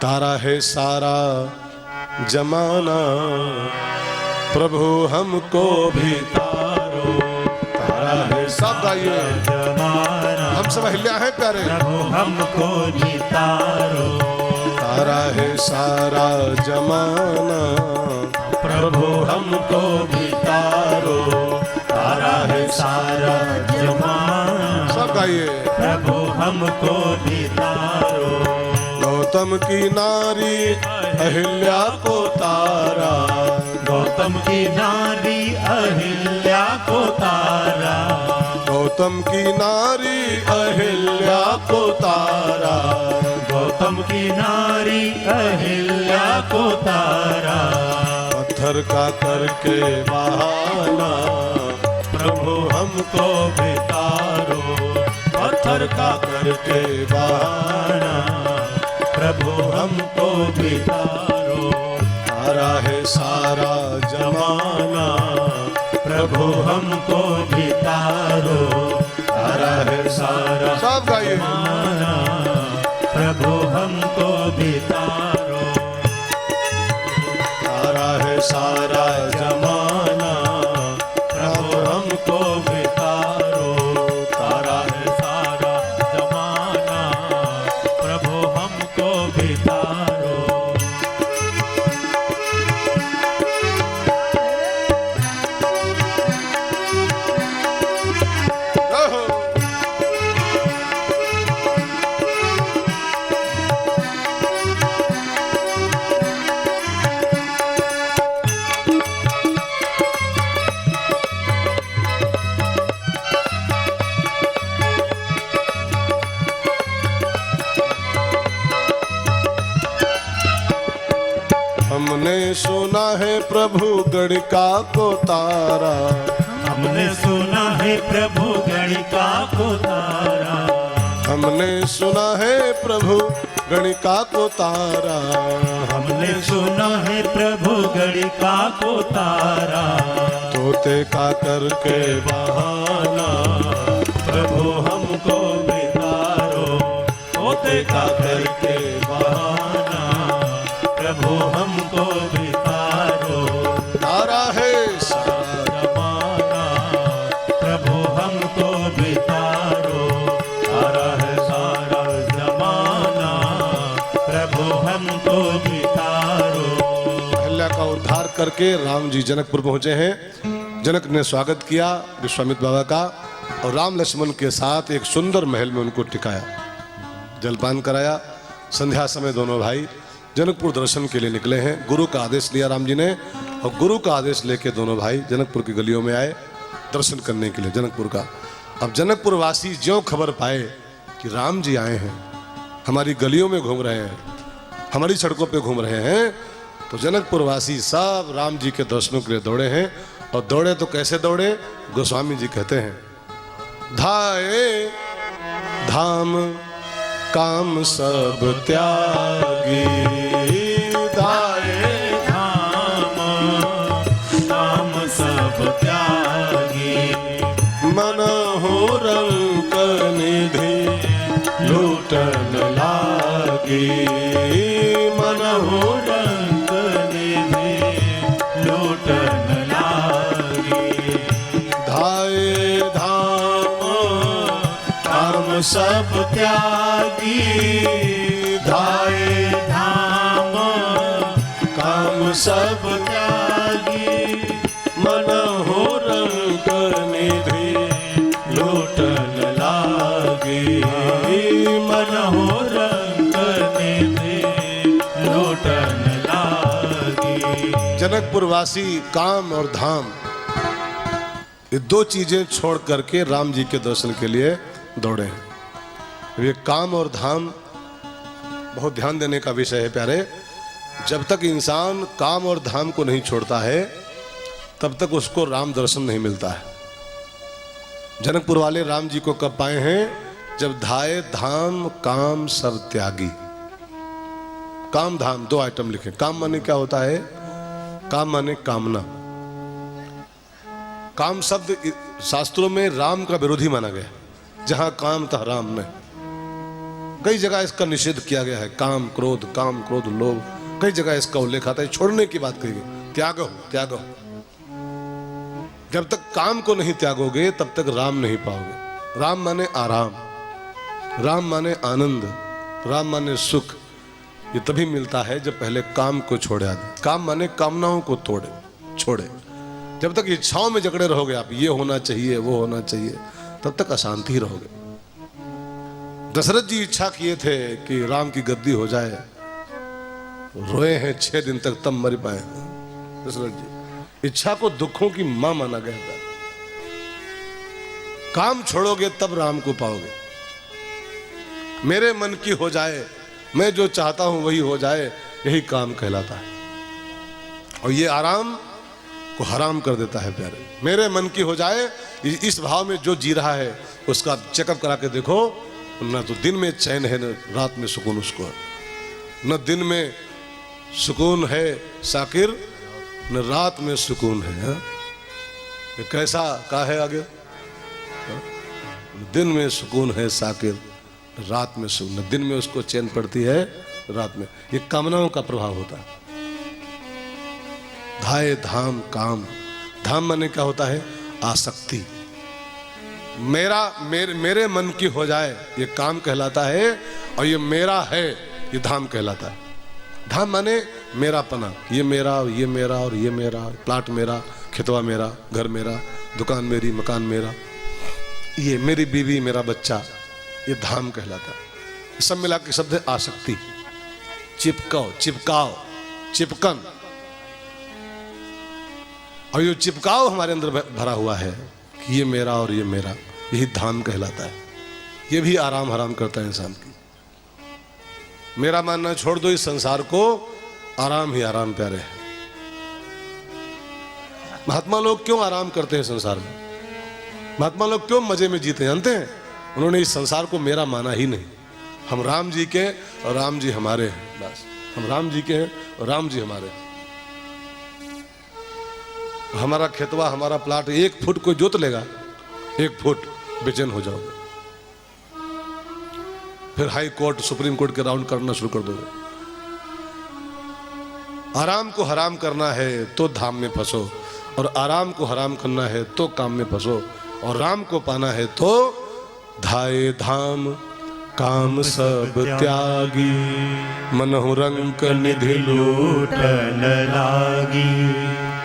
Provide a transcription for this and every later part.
तारा है सारा जमाना, प्रभु हमको भी तारो। तारा है, सब गाइए, हम सब हिल्या है प्यारे। प्रभु हमको भी तारो। तारा है सारा जमाना, प्रभु हमको भी तारो। तारा है सारा जमाना, सब गाइए। प्रभु हमको भी तारो। गौतम की नारी अहिल्या को तारा, गौतम की नारी अहिल्या को तारा। गौतम की नारी अहिल्या को तारा, गौतम की नारी अहिल्या को तारा। पत्थर का करके बहाना, प्रभु हमको भी तारो। पत्थर का करके बहाना, प्रभु हमको भी तारो। तारा है सारा जमाना, प्रभु हमको भी तारो। तारा है सारा सब गाइए। जमाना, प्रभु हमको भी तारो। तारा है सारा जमाना, प्रभु हमको भी तारो। तारा है सारा जमाना, प्रभु हमको भी तारो। हमने सुना है प्रभु गणिका को तारा, हमने सुना है प्रभु गणिका को तारा। हमने सुना है प्रभु गणिका को तारा। हमने सुना है प्रभु गणिका को तारा। तोते का करके बहाना, प्रभु हमको भी तारो। तोते का करके बहाना, प्रभु हमको भी तारो। तारा है सारा जमाना, प्रभु हमको भी तारो। तारा है सारा जमाना, प्रभु हमको भी तारो। अहिल्या का उद्धार करके राम जी जनकपुर पहुंचे हैं। जनक ने स्वागत किया विश्वामित्र बाबा का, और राम लक्ष्मण के साथ एक सुंदर महल में उनको टिकाया, जलपान कराया। संध्या समय दोनों भाई जनकपुर दर्शन के लिए निकले हैं। गुरु का आदेश लिया राम जी ने, और गुरु का आदेश लेके दोनों भाई जनकपुर की गलियों में आए दर्शन करने के लिए जनकपुर का। अब जनकपुर वासी ज्यों खबर पाए कि राम जी आए हैं, हमारी गलियों में घूम रहे हैं, हमारी सड़कों पे घूम रहे हैं, तो जनकपुर वासी सब राम जी के दर्शनों के लिए दौड़े हैं। और दौड़े तो कैसे दौड़े, गोस्वामी जी कहते हैं, धाये धाम काम सब त्यागी, धाये धाम काम सब त्यागी। मनहु रंक निधि लूटन लागी, मनहु रंग निधि लूटन लागी। धाये धाम काम सब त्यागी। धाये धाम काम सब त्यागी। मनहु रंक निधि लूटन लागी। मन हो रंग निधि लूटन लागी। जनकपुर वासी काम और धाम, ये दो चीजें छोड़ करके राम जी के दर्शन के लिए दौड़े हैं। ये काम और धाम बहुत ध्यान देने का विषय है प्यारे। जब तक इंसान काम और धाम को नहीं छोड़ता है, तब तक उसको राम दर्शन नहीं मिलता है। जनकपुर वाले राम जी को कब पाए हैं, जब धाये धाम काम सब त्यागी। काम धाम दो आइटम लिखे। काम माने क्या होता है, काम माने कामना। काम शब्द शास्त्रों में राम का विरोधी माना गया। जहां काम तह राम नहीं। कई जगह इसका निषेध किया गया है। काम क्रोध लोभ, कई जगह इसका उल्लेख आता है। छोड़ने की बात कही गई, त्यागो त्यागो। जब तक काम को नहीं त्यागोगे तब तक राम नहीं पाओगे। राम माने आराम, राम माने आनंद, राम माने सुख। ये तभी मिलता है जब पहले काम को छोड़े आदमी। काम माने कामनाओं को छोड़े। जब तक इच्छाओं में जकड़े रहोगे आप, ये होना चाहिए वो होना चाहिए, तब तक अशांति रहोगे। दशरथ जी इच्छा किए थे कि राम की गद्दी हो जाए, रोए हैं 6 दिन तक तब मर पाए दशरथ जी। इच्छा को दुखों की मां माना गया था। काम छोड़ोगे तब राम को पाओगे। मेरे मन की हो जाए, मैं जो चाहता हूं वही हो जाए, यही काम कहलाता है। और ये आराम को हराम कर देता है प्यारे। मेरे मन की हो जाए, इस भाव में जो जी रहा है उसका चेकअप करा के देखो, न तो दिन में चैन है न रात में सुकून उसको है। न दिन में सुकून है साकिर, न रात में सुकून है। ये कैसा का है आगे? दिन में सुकून है साकिर, रात में सुकून। दिन में उसको चैन पड़ती है, रात में। ये कामनाओं का प्रभाव होता है। धाय धाम काम, धाम माने क्या होता है? आसक्ति। मेरे मन की हो जाए, ये काम कहलाता है। और ये मेरा है, ये धाम कहलाता है। धाम माने मेरापना, ये मेरा और ये मेरा और ये मेरा, प्लाट मेरा, खेतवा मेरा, घर मेरा, दुकान मेरी, मकान मेरा, ये मेरी बीवी, मेरा बच्चा, ये धाम कहलाता है। सब मिला के शब्द है आसक्ति। चिपकाओ, चिपकन। और ये चिपकाओ हमारे अंदर भरा हुआ है कि ये मेरा और ये मेरा, यही धाम कहलाता है। ये भी आराम हराम करता है इंसान की। मेरा मानना छोड़ दो, इस संसार को आराम ही आराम प्यारे है। महात्मा लोग क्यों आराम करते हैं संसार में? महात्मा लोग क्यों मजे में जीते जानते हैं? उन्होंने इस संसार को मेरा माना ही नहीं। हम राम जी के और राम जी हमारे हैं, बस। हम राम जी के हैं और राम जी हमारे हैं। हमारा खेतवा, हमारा प्लाट, 1 फुट कोई जोत लेगा, 1 फुट, बेचैन हो जाओगे। फिर हाई कोर्ट, सुप्रीम कोर्ट के राउंड करना शुरू कर दोगे। आराम को हराम करना है तो धाम में फंसो, और आराम को हराम करना है तो काम में फंसो, और राम को पाना है तो धाये धाम काम सब त्यागी, मनहु रंक निधि लूटन लागी।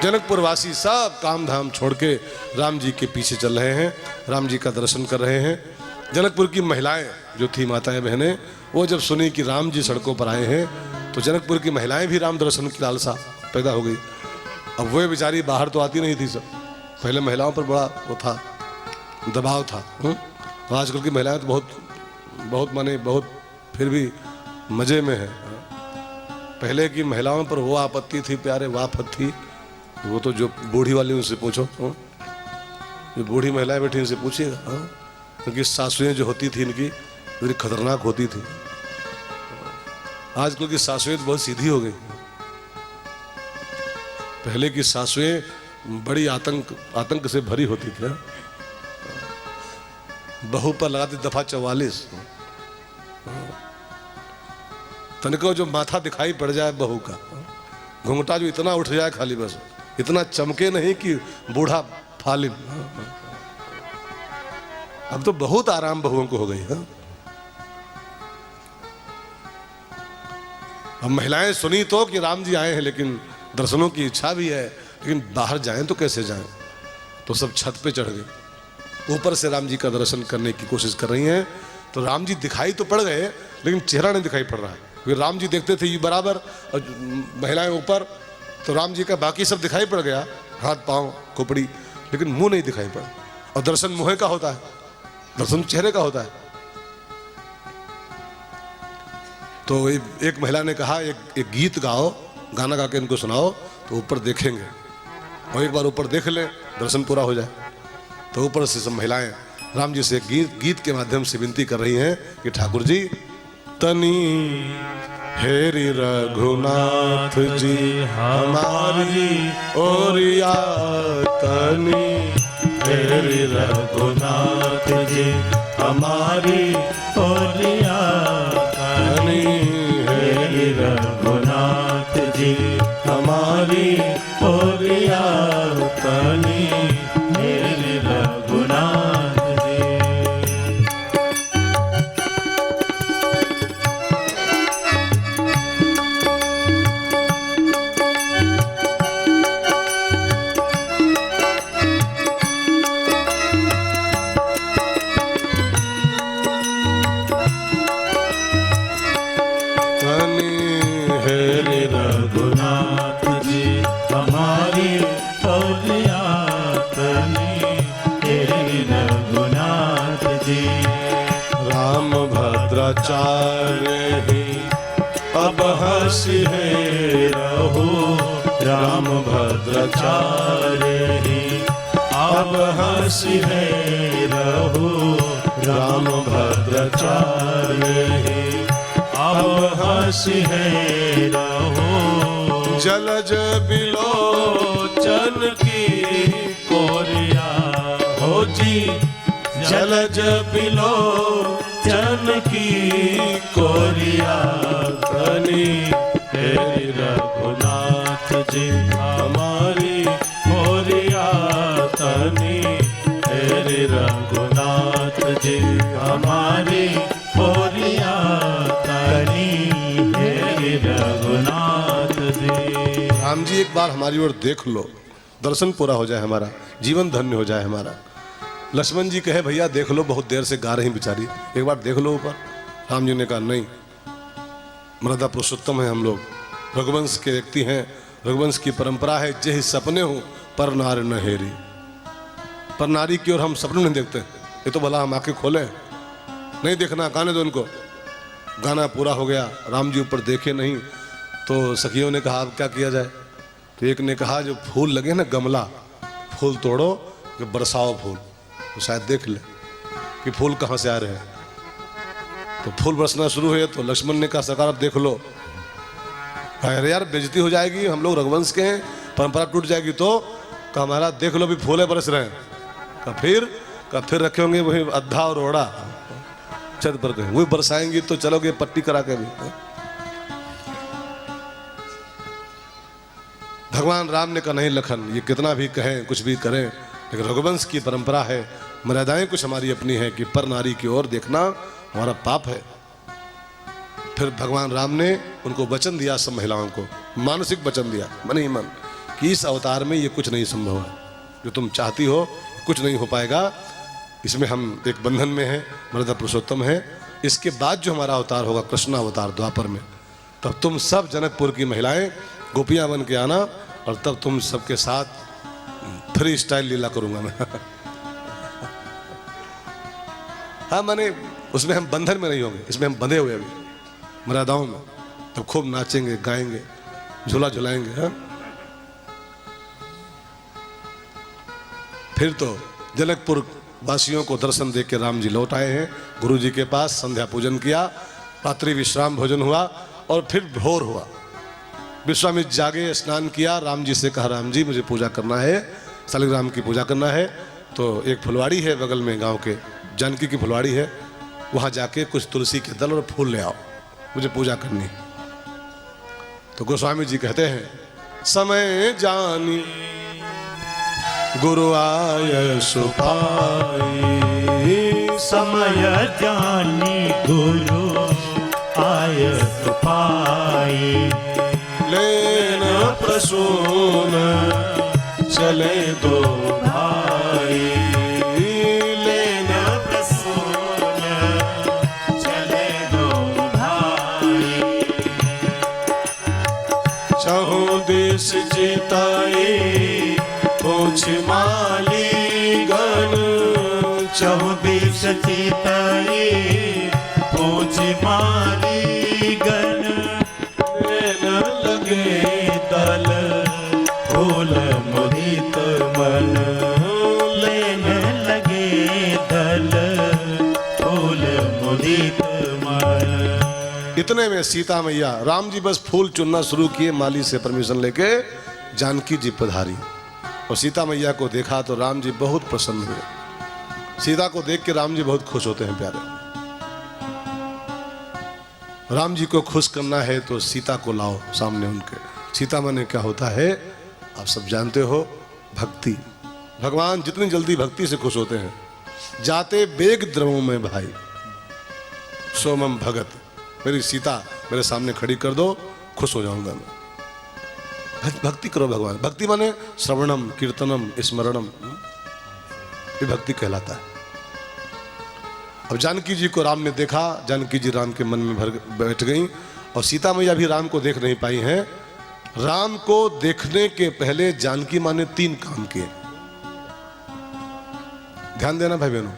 जनकपुर वासी सब काम धाम छोड़ के राम जी के पीछे चल रहे हैं, राम जी का दर्शन कर रहे हैं। जनकपुर की महिलाएं जो थी, माताएं बहनें, वो जब सुनी कि राम जी सड़कों पर आए हैं, तो जनकपुर की महिलाएं भी राम दर्शन की लालसा पैदा हो गई। अब वो बेचारी बाहर तो आती नहीं थी सब, पहले महिलाओं पर बड़ा वो था, दबाव था। आजकल की महिलाएं तो बहुत माने बहुत फिर भी मजे में है। पहले की महिलाओं पर वो आपत्ति थी प्यारे, वाफत थी। वो तो जो बूढ़ी वाली उनसे पूछो, जो बूढ़ी महिलाएं बैठी उनसे पूछिएगा, क्योंकि सासुएं जो होती थी इनकी बड़ी खतरनाक होती थी। आजकल की सासुएं तो बहुत सीधी हो गई। पहले की सासुएं बड़ी आतंक से भरी होती थी। बहू पर लगाती दफा 44। तनिको जो माथा दिखाई पड़ जाए बहू का, घुंघटा जो इतना उठ जाए खाली, बस इतना चमके नहीं कि बूढ़ा फालिम। अब तो बहुत आराम बहुओं को हो गई है। अब महिलाएं सुनी तो कि राम जी आए हैं, लेकिन दर्शनों की इच्छा भी है, लेकिन बाहर जाएं तो कैसे जाएं? तो सब छत पे चढ़ गए, ऊपर से राम जी का दर्शन करने की कोशिश कर रही हैं। तो राम जी दिखाई तो पड़ गए, लेकिन चेहरा नहीं दिखाई पड़ रहा है, क्योंकि राम जी देखते थे ये बराबर और महिलाएं ऊपर, तो राम जी का बाकी सब दिखाई पड़ गया, हाथ पांव खोपड़ी, लेकिन मुंह नहीं दिखाई पड़ा। और दर्शन मुंह का होता है, दर्शन चेहरे का होता है। तो एक महिला ने कहा एक गीत गाओ, गाना गा के इनको सुनाओ तो ऊपर देखेंगे, और एक बार ऊपर देख ले दर्शन पूरा हो जाए। तो ऊपर से सब महिलाएं राम जी से गीत के माध्यम से विनती कर रही हैं कि ठाकुर जी तनी हेरी रघुनाथ जी हमारी ओरिया, तनी हेरी रघुनाथ जी हमारी ओरिया, रघुनाथ जी हमारी ओरिया तनी मेरे रघुनाथ जी। हेरे रघुनाथ जी हमारी ओरिया तनी मेरे रघुनाथ जी। राम भद्राचार्य ही अब हंसी है रहो राम भद्राचार्य ही अब हंसी है रहो राम भद्राचार्य ही अब हंसी है रहो। जलज बिलोचन की कोरिया हो जी जलज बिलोचन की कोरिया तनी तेरी रघुनाथ जी हमारी कोरिया तनी तेरी रघुनाथ जी हमारी कोरिया तनी तेरी रघुनाथ जी। राम जी एक बार हमारी ओर देख लो, दर्शन पूरा हो जाए, हमारा जीवन धन्य हो जाए हमारा। लक्ष्मण जी कहे भैया देख लो, बहुत देर से गा रही बेचारी, एक बार देख लो ऊपर। राम जी ने कहा नहीं, मर्यादा पुरुषोत्तम है हम लोग, रघुवंश के व्यक्ति हैं, रघुवंश की परंपरा है, जय सपने हो पर नार न हेरी। पर नारी की ओर हम सपने नहीं देखते, ये तो भला हम आंखें खोले, नहीं देखना, गाने दो उनको। गाना पूरा हो गया, राम जी ऊपर देखे नहीं, तो सखियों ने कहा अब क्या किया जाए। तो एक ने कहा जो फूल लगे ना गमला, फूल तोड़ो कि बरसाओ फूल, तो शायद देख ले कि फूल कहाँ से आ रहे हैं। तो फूल बरसना शुरू हुए, तो लक्ष्मण ने कहा सरकार अब देख लो। अरे यार बेइज्जती हो जाएगी, हम लोग रघुवंश के हैं, परंपरा टूट जाएगी। तो कहा महाराज देख लो भी फूले बरस रहे हैं। कहा फिर रखे होंगे वही अद्धा और ओढ़ा छत पर गए, वही बरसाएंगी तो चलोगे पट्टी करा के भी। भगवान राम ने कहा नहीं लखन, ये कितना भी कहें कुछ भी करें, लेकिन रघुवंश की परंपरा है, मर्यादाएं कुछ हमारी अपनी है कि पर नारी की ओर देखना हमारा पाप है। फिर भगवान राम ने उनको वचन दिया, सब महिलाओं को मानसिक वचन दिया, मन ही मन, कि इस अवतार में ये कुछ नहीं संभव है, जो तुम चाहती हो कुछ नहीं हो पाएगा, इसमें हम एक बंधन में हैं, मर्यादा पुरुषोत्तम है। इसके बाद जो हमारा अवतार होगा कृष्ण अवतार द्वापर में, तब तुम सब जनकपुर की महिलाएं गोपियां बन के आना, और तब तुम सबके साथ फ्री स्टाइल लीला करूंगा मैं। हाँ माने उसमें हम बंधन में नहीं होंगे, इसमें हम बंधे हुए अभी मर्यादाओं में, तब खूब नाचेंगे गाएंगे झूला झुलाएंगे। हाँ फिर तो जनकपुर वासियों को दर्शन देख के राम जी लौट आए हैं गुरु जी के पास, संध्या पूजन किया, रात्रि विश्राम भोजन हुआ, और फिर भोर हुआ। विश्वामित्र जागे, स्नान किया, राम जी से कहा राम जी मुझे पूजा करना है, शालिग्राम की पूजा करना है। तो एक फुलवाड़ी है बगल में, गांव के जानकी की फुलवाड़ी है, वहां जाके कुछ तुलसी के दल और फूल ले आओ, मुझे पूजा करनी है। तो गोस्वामी जी कहते हैं समय जानी गुरु आय सुपाई, समय जानी गुरु आय सुपाई, लेन प्रसून चले दो भाई, लेन प्रसून चले दो भाई, चहु देश जिताए पूछ माली गण, चहु देश चिताए पूछ माली गण, लेन लगे दल फूल मुदित मन, लेन लगे दल फूल मुदित मन। इतने में सीता मैया, राम जी बस फूल चुनना शुरू किए, माली से परमिशन लेके जानकी जी पधारी, और सीता मैया को देखा तो राम जी बहुत प्रसन्न हुए। सीता को देख के राम जी बहुत खुश होते हैं प्यारे। राम जी को खुश करना है तो सीता को लाओ सामने उनके। सीता माने क्या होता है आप सब जानते हो, भक्ति। भगवान जितनी जल्दी भक्ति से खुश होते हैं, जाते बेग द्रवों में भाई सोमम भगत, मेरी सीता मेरे सामने खड़ी कर दो, खुश हो जाऊंगा मैं। भक्ति करो भगवान। भक्ति माने श्रवणम कीर्तनम स्मरणम, ये भक्ति कहलाता है। अब जानकी जी को राम ने देखा, जानकी जी राम के मन में भर बैठ गई, और सीता मैया भी राम को देख नहीं पाई हैं। राम को देखने के पहले जानकी माँ ने 3 काम किए। ध्यान देना भाई बहनों,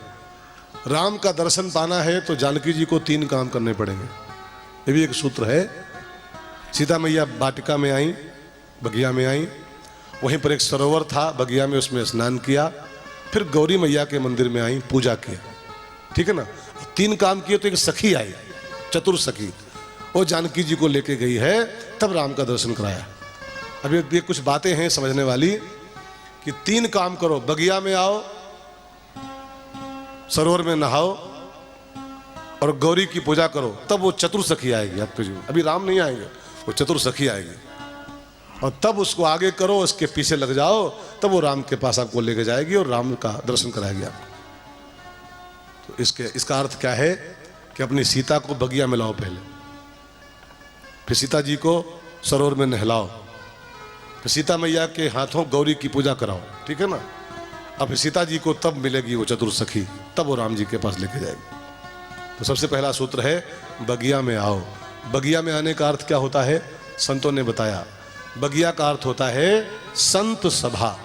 राम का दर्शन पाना है तो जानकी जी को 3 काम करने पड़ेंगे। ये भी एक सूत्र है। सीता मैया वाटिका में आई, बगिया में आई, वहीं पर एक सरोवर था बगिया में, उसमें स्नान किया, फिर गौरी मैया के मंदिर में आई, पूजा किया, ठीक है ना। 3 काम किए तो एक सखी आई, चतुर सखी, वो जानकी जी को लेके गई है, तब राम का दर्शन कराया। अब ये कुछ बातें हैं समझने वाली कि 3 काम करो, बगिया में आओ, सरोवर में नहाओ और गौरी की पूजा करो, तब वो चतुर सखी आएगी आपके जीवन। अभी राम नहीं आएंगे, वो चतुर सखी आएगी, और तब उसको आगे करो, उसके पीछे लग जाओ, तब वो राम के पास आपको लेके जाएगी और राम का दर्शन कराएगी आपको। तो इसका अर्थ क्या है कि अपनी सीता को बगिया में लाओ पहले, फिर सीता जी को सरोवर में नहलाओ, फिर सीता मैया के हाथों गौरी की पूजा कराओ, ठीक है ना। अब फिर सीता जी को तब मिलेगी वो चतुर सखी, तब वो राम जी के पास लेके जाएगी। तो सबसे पहला सूत्र है बगिया में आओ। बगिया में आने का अर्थ क्या होता है, संतों ने बताया। बगिया का अर्थ होता है संत सभा।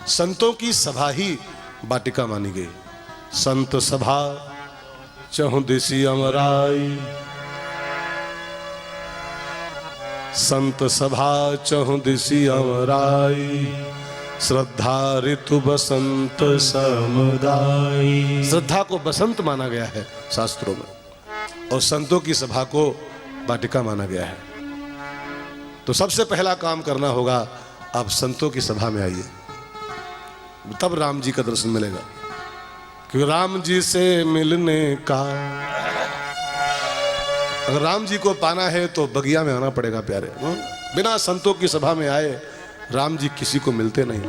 संतों की सभा ही वाटिका मानी गई। संत सभा चहुं दिसी अमराई, संत सभा चहुं दिसी अमराई, श्रद्धा ऋतु बसंत समुदाय। श्रद्धा को बसंत माना गया है शास्त्रों में, और संतों की सभा को वाटिका माना गया है। तो सबसे पहला काम करना होगा, आप संतों की सभा में आइए, तब राम जी का दर्शन मिलेगा। क्योंकि राम जी से मिलने का, अगर राम जी को पाना है तो बगिया में आना पड़ेगा प्यारे। बिना संतों की सभा में आए राम जी किसी को मिलते नहीं।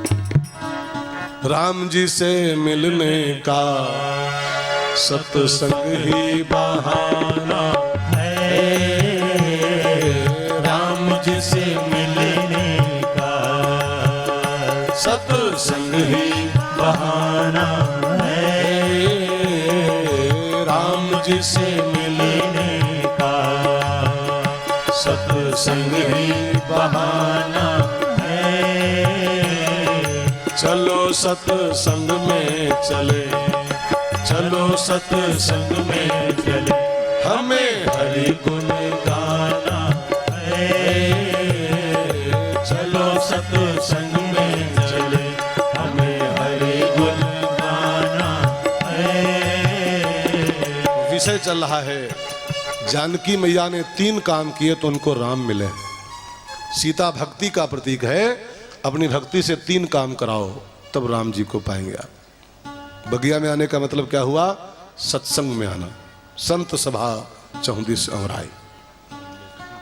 राम जी से मिलने का सत्संग ही बहाना है, राम जी से मिलने का सत्संग ही बहाना है, राम जी से मिलने का सत्संग ही बहाना। चलो सत्संग में चले, चलो सत्संग में चले, हमें हरि गुण गाना है। चलो सत्संग में चले, हमें हरि गुण गाना है। विषय चल रहा है, जानकी मैया ने 3 काम किए तो उनको राम मिले। सीता भक्ति का प्रतीक है, अपनी भक्ति से 3 काम कराओ, तब राम जी को पाएंगे आप। बगिया में आने का मतलब क्या हुआ, सत्संग में आना, संत सभा चहुं दिस अमराई।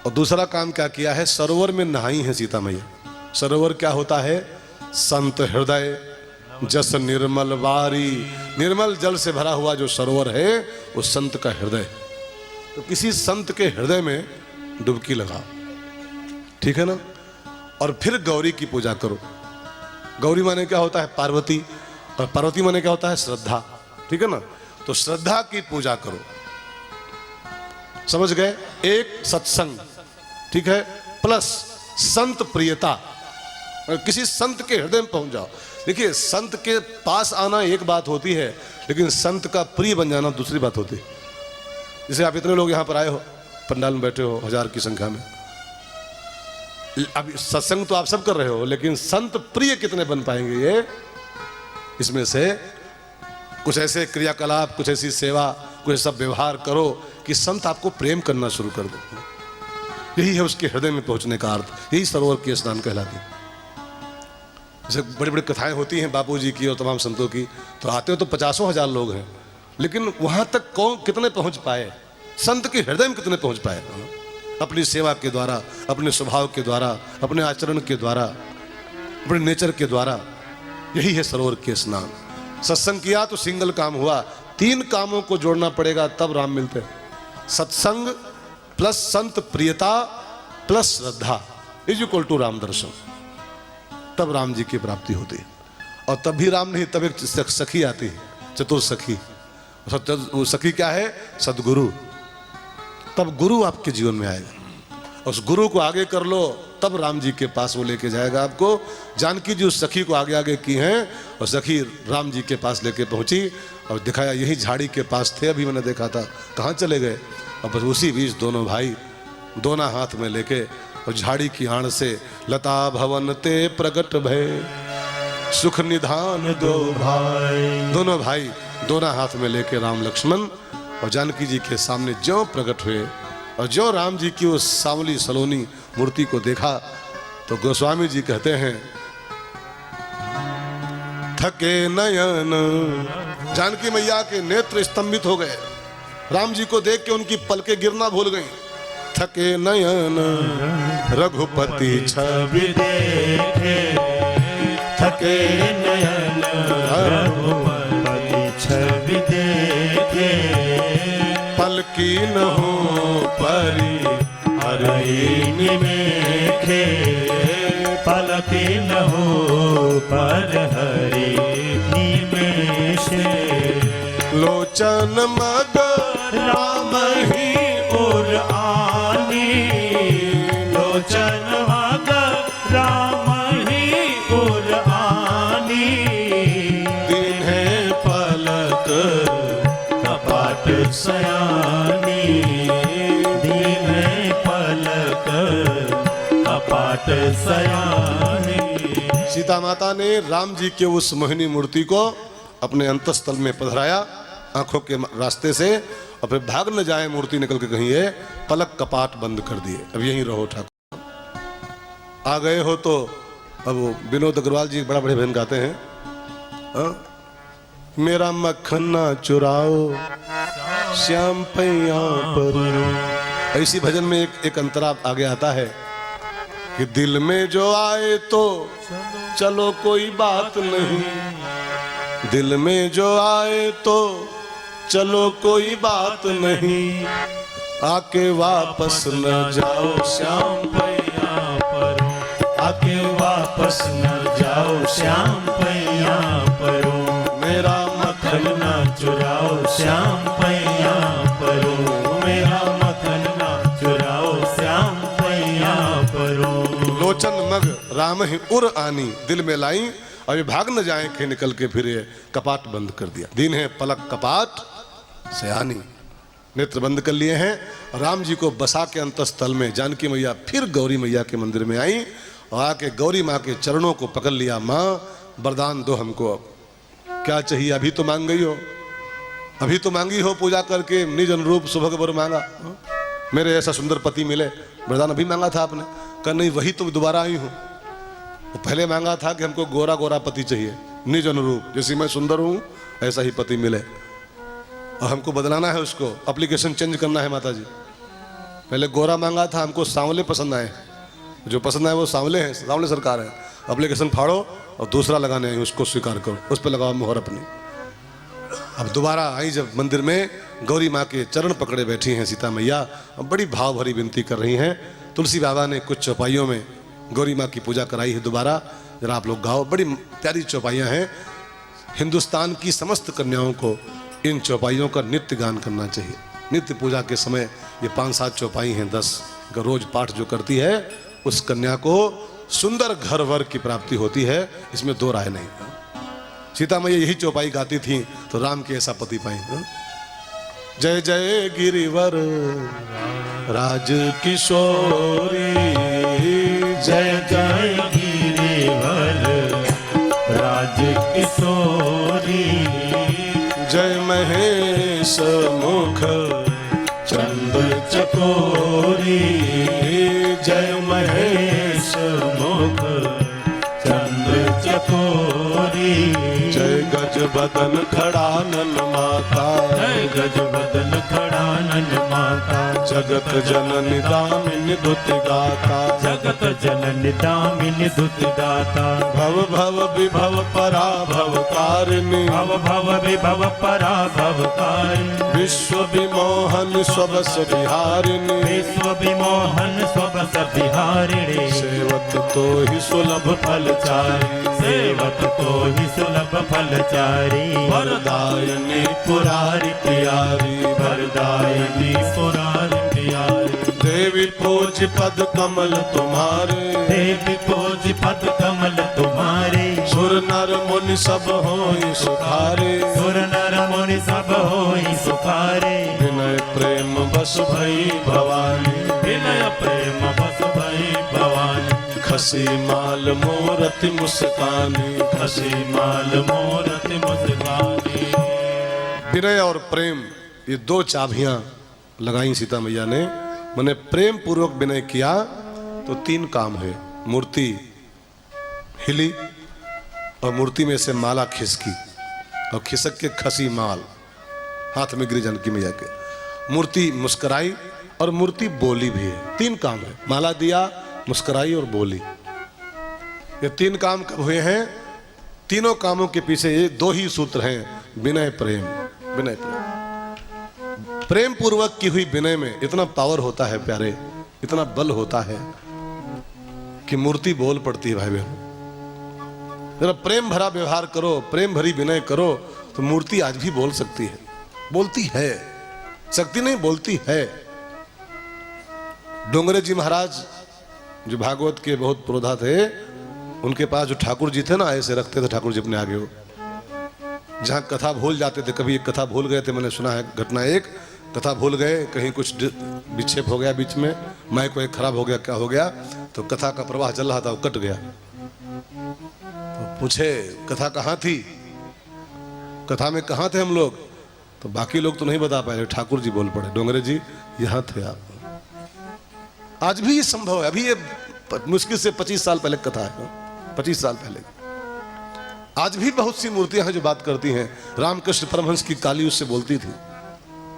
और दूसरा काम क्या किया है, सरोवर में नहाई है सीता मैया। सरोवर क्या होता है, संत हृदय जस निर्मल वारी। निर्मल जल से भरा हुआ जो सरोवर है वो संत का हृदय। तो किसी संत के हृदय में डुबकी लगाओ, ठीक है ना। और फिर गौरी की पूजा करो। गौरी माने क्या होता है, पार्वती, और पार्वती माने क्या होता है, श्रद्धा, ठीक है ना। तो श्रद्धा की पूजा करो, समझ गए। एक सत्संग, ठीक है, प्लस संत प्रियता, किसी संत के हृदय में पहुंच जाओ। देखिए, संत के पास आना एक बात होती है, लेकिन संत का प्रिय बन जाना दूसरी बात होती है। जैसे आप इतने लोग यहां पर आए हो, पंडाल में बैठे हो 1000 की संख्या में, अब सत्संग तो आप सब कर रहे हो, लेकिन संत प्रिय कितने बन पाएंगे, ये इसमें से कुछ ऐसे क्रियाकलाप, कुछ ऐसी सेवा, कुछ ऐसा व्यवहार करो कि संत आपको प्रेम करना शुरू कर दो। यही है उसके हृदय में पहुंचने का अर्थ, यही सरोवर की स्नान कहलाती है। जैसे बड़ी बड़ी कथाएं होती हैं बापू जी की और तमाम संतों की, तो आते हो तो 50,000 लोग हैं, लेकिन वहां तक कौन कितने पहुंच पाए, संत के हृदय में कितने पहुंच पाए अपनी सेवा के द्वारा, अपने स्वभाव के द्वारा, अपने आचरण के द्वारा, अपने नेचर के द्वारा। यही है सरोवर के स्नान। सत्संग किया तो सिंगल काम हुआ, 3 कामों को जोड़ना पड़ेगा तब राम मिलते हैं। सत्संग प्लस संत प्रियता प्लस श्रद्धा इज इक्वल टू राम दर्शन। तब राम जी की प्राप्ति होती है। और तब भी राम नहीं, तब एक सखी आती है, चतुर्सखी। वो सखी क्या है? सदगुरु। तब गुरु आपके जीवन में आएगा। उस गुरु को आगे कर लो तब राम जी के पास वो लेके जाएगा आपको। जानकी जी उस सखी को आगे आगे की हैं और सखी राम जी के पास लेके पहुंची और दिखाया यही झाड़ी के पास थे, अभी मैंने देखा था, कहाँ चले गए? और बस उसी बीच दोनों भाई दोना हाथ में लेके और झाड़ी की आड़ से लता भवन ते प्रगट भय सुख निधान दो भाई। दोनों भाई दोना हाथ में लेके राम लक्ष्मण और जानकी जी के सामने ज्यों प्रकट हुए और जो राम जी की उस सांवली सलोनी मूर्ति को देखा तो गोस्वामी जी कहते हैं थके नयन, जानकी मैया के नेत्र स्तंभित हो गए। राम जी को देख के उनकी पलकें गिरना भूल गईं। थके नयन रघुपति छवि देखे, थके नयन रघुपति छवि देखे, पलकी न हो परि हरि निमेखे, पलकी न हो पर हरि निमेषे, लोचन मग राम ही उर आनी, लोचन मग राम ही उर आनी, दिन है पलक कपाट सयानी, दीन है पलक कपाट सयानी। सीता माता ने राम जी के उस मोहिनी मूर्ति को अपने अंतस्थल में पधराया आंखों के रास्ते से और फिर भाग न जाए मूर्ति निकल के कहीं, ये पलक कपाट बंद कर दिए। अब यहीं रहो ठाकुर। आ गए हो तो अब विनोद अग्रवाल जी बड़ा बड़े बहन गाते हैं मेरा मक्खन ना चुराओ श्याम पैया पर। ऐसी भजन में एक अंतरा आगे आता है कि दिल में जो आए तो चलो कोई बात नहीं, दिल में जो आए तो चलो कोई बात नहीं, आके वापस न जाओ श्याम पैया पर, आके वापस न जाओ श्याम पैया परो, मेरा मक्खन न चुराओ श्याम पैया परो, मेरा मक्खन न चुराओ श्याम पैया परो। लोचन मग राम ही उर आनी, दिल में लाई अभी भाग न जाए कहीं निकल के, फिर ये कपाट बंद कर दिया। दिन है पलक कपाट सयानी, नेत्र बंद कर लिए हैं। राम जी को बसा के अंतस्थल में जानकी मैया फिर गौरी मैया के मंदिर में आई और आके गौरी माँ के चरणों को पकड़ लिया। माँ वरदान दो हमको, अब क्या चाहिए? अभी तो मांग गई हो, अभी तो मांगी हो पूजा करके निज अनुरूप शुभ वर मांगा, मेरे ऐसा सुंदर पति मिले, वरदान अभी मांगा था आपने। कहा नहीं, वही तो दोबारा आई हूँ। तो पहले मांगा था कि हमको गोरा गोरा पति चाहिए निज अनुरूप, जैसे मैं सुंदर हूँ ऐसा ही पति मिले, और हमको बदलाना है, उसको एप्लीकेशन चेंज करना है। माता जी पहले गोरा मांगा था, हमको सांवले पसंद आए, जो पसंद आए वो सांवले हैं, सांवले सरकार है। एप्लीकेशन फाड़ो और दूसरा लगाने आई, उसको स्वीकार करो, उस पर लगाओ मोहर अपनी। अब दोबारा आई जब मंदिर में, गौरी माँ के चरण पकड़े बैठी हैं सीता मैया, बड़ी भाव भरी विनती कर रही हैं। तुलसी बाबा ने कुछ चौपाइयों में गौरी माँ की पूजा कराई है दोबारा, जरा आप लोग गाओ। बड़ी प्यारी चौपाइयाँ हैं। हिंदुस्तान की समस्त कन्याओं को इन चौपाइयों का नित्य गान करना चाहिए। नित्य पूजा के समय ये 5-7 चौपाई हैं, 10 का रोज पाठ जो करती है उस कन्या को सुंदर घर वर की प्राप्ति होती है, इसमें दो राय नहीं। सीता मैया यही चौपाई गाती थी तो राम के ऐसा पति पाई। जय जय गिरिवर राज किशोरी, जय जय गिरिवर राज किशोरी, जय महेश मुख चंद्र चकोरी, जय महेश मुख चंद्र चकोरी, जय गज बदन खड़ानन माता, जय गज बदन खड़ानन माता, जगत जननी दामिनी दुत गाता, जगत जननी दामिनी दुत गाता, भव भव विभव पराभव कारिणी, भव भव विभव पराभव कारिणी, विश्व विमोहन स्वबस विहारिणी, विश्व विमोहन स्वबस विहारिणी, सेवक तो ही सुलभ फलचारी, सेवक तो ही सुलभ फलचारी, वरदायिनी पुरारी प्यारी, वरदायिनी पुरारी प्यारी, देवी पूज पद कमल तुम्हारे, देवी पूज पद कमल तुम्हारे, सुर नर मुनि सब होई सुखारे, सुर नर मुनि सब होई सुखारे, विनय प्रेम बस भई भवानी, विनय प्रेम बस भई भवानी, खसी माल मोरति मुस्कानी, खसी माल मोरति मुस्कानी। विनय और प्रेम ये दो चाबियां लगाई सीता मैया ने। मैंने प्रेम पूर्वक विनय किया तो तीन काम हुए, मूर्ति हिली और मूर्ति में से माला खिसकी और खिसक के खसी माल हाथ में गिरी जानकी मैया के, मूर्ति मुस्कुराई और मूर्ति बोली भी है। तीन काम है, माला दिया, मुस्कुराई और बोली। ये तीन काम कब हुए हैं? तीनों कामों के पीछे ये दो ही सूत्र हैं, विनय प्रेम। विनय प्रेम, प्रेम पूर्वक की हुई विनय में इतना पावर होता है प्यारे, इतना बल होता है कि मूर्ति बोल पड़ती है। भाई बहन, जरा प्रेम भरा व्यवहार करो, प्रेम भरी विनय करो तो मूर्ति आज भी बोल सकती है, बोलती है, शक्ति नहीं बोलती है। डोंगरे जी महाराज जो भागवत के बहुत पुरोधा थे, उनके पास जो ठाकुर जी थे ना, ऐसे रखते थे ठाकुर जी अपने आगे, हो जहाँ कथा भूल जाते थे। कभी एक कथा भूल गए थे, मैंने सुना है घटना, एक कथा भूल गए, कहीं कुछ विक्षेप हो गया बीच में, माइक को एक खराब हो गया, क्या हो गया, तो कथा का प्रवाह चल रहा था, वो कट गया। तो पूछे कथा कहाँ थी, कथा में कहाँ थे हम लोग, तो बाकी लोग तो नहीं बता पाए, ठाकुर जी बोल पड़े, डोंगरे जी यहाँ थे आप। आज भी ये संभव है, अभी ये मुश्किल से 25 साल पहले कथा है, 25 साल पहले। आज भी बहुत सी मूर्तियां हैं जो बात करती हैं। रामकृष्ण परमहंस की काली उससे बोलती थी,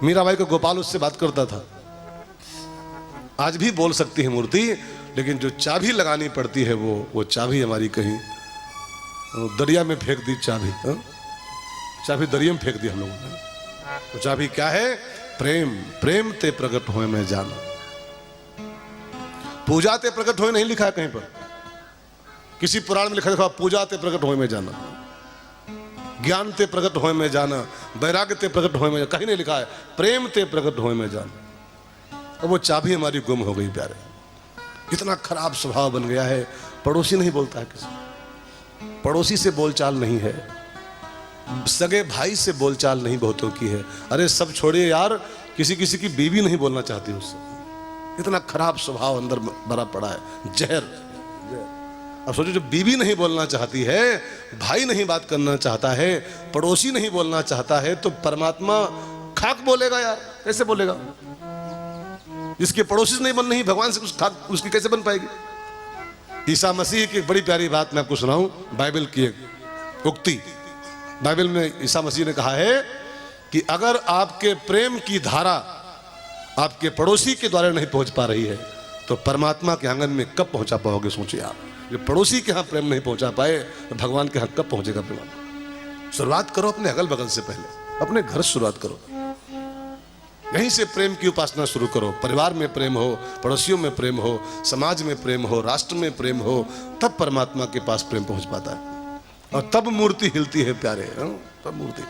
मीराबाई का गोपाल उससे बात करता था। आज भी बोल सकती है मूर्ति, लेकिन जो चाबी लगानी पड़ती है वो चाबी हमारी कहीं दरिया में फेंक दी। चाबी चाबी दरिया में फेंक दी हम लोगों ने। तो चाबी क्या है? प्रेम। प्रेम ते प्रकट होए मैं जाना, पूजा ते प्रकट होए नहीं लिखा है कहीं पर, किसी पुराण में लिखा, पूजा ते प्रकट होए में जाना, ज्ञान ते प्रकट होए में जाना, वैराग्य ते प्रकट होए में जाना, कहीं नहीं लिखा है प्रेम ते प्रकट होए में जाना। और वो चाबी हमारी गुम हो गई प्यारे। इतना खराब स्वभाव बन गया है, पड़ोसी नहीं बोलता है किसी, पड़ोसी से बोलचाल नहीं है, सगे भाई से बोलचाल नहीं बहुतों की है। अरे सब छोड़िए यार, किसी किसी की बीवी नहीं बोलना चाहती उससे। इतना खराब स्वभाव अंदर भरा पड़ा है, जहर। अब सोचो, जो बीवी नहीं बोलना चाहती है, भाई नहीं बात करना चाहता है, पड़ोसी नहीं बोलना चाहता है, तो परमात्मा खाक बोलेगा यार, कैसे बोलेगा? जिसके पड़ोसी से नहीं बन रही, भगवान से कुछ खाक उसकी कैसे बन पाएगी? ईसा मसीह की एक बड़ी प्यारी बात मैं आपको सुनाऊं, बाइबल की एक उक्ति। बाइबल में ईसा मसीह ने कहा है कि अगर आपके प्रेम की धारा आपके पड़ोसी के द्वारा नहीं पहुंच पा रही है, तो परमात्मा के आंगन में कब पहुंचा पाओगे? सोचिए आप, जो पड़ोसी के यहाँ प्रेम नहीं पहुंचा पाए, तो भगवान के यहाँ कब पहुंचेगा प्रेम? शुरुआत करो अपने अगल बगल से, पहले अपने घर से शुरुआत करो, यहीं से प्रेम की उपासना शुरू करो। परिवार में प्रेम हो, पड़ोसियों में प्रेम हो, समाज में प्रेम हो, राष्ट्र में प्रेम हो, तब परमात्मा के पास प्रेम पहुंच पाता है, और तब मूर्ति हिलती है प्यारे। तब मूर्ति,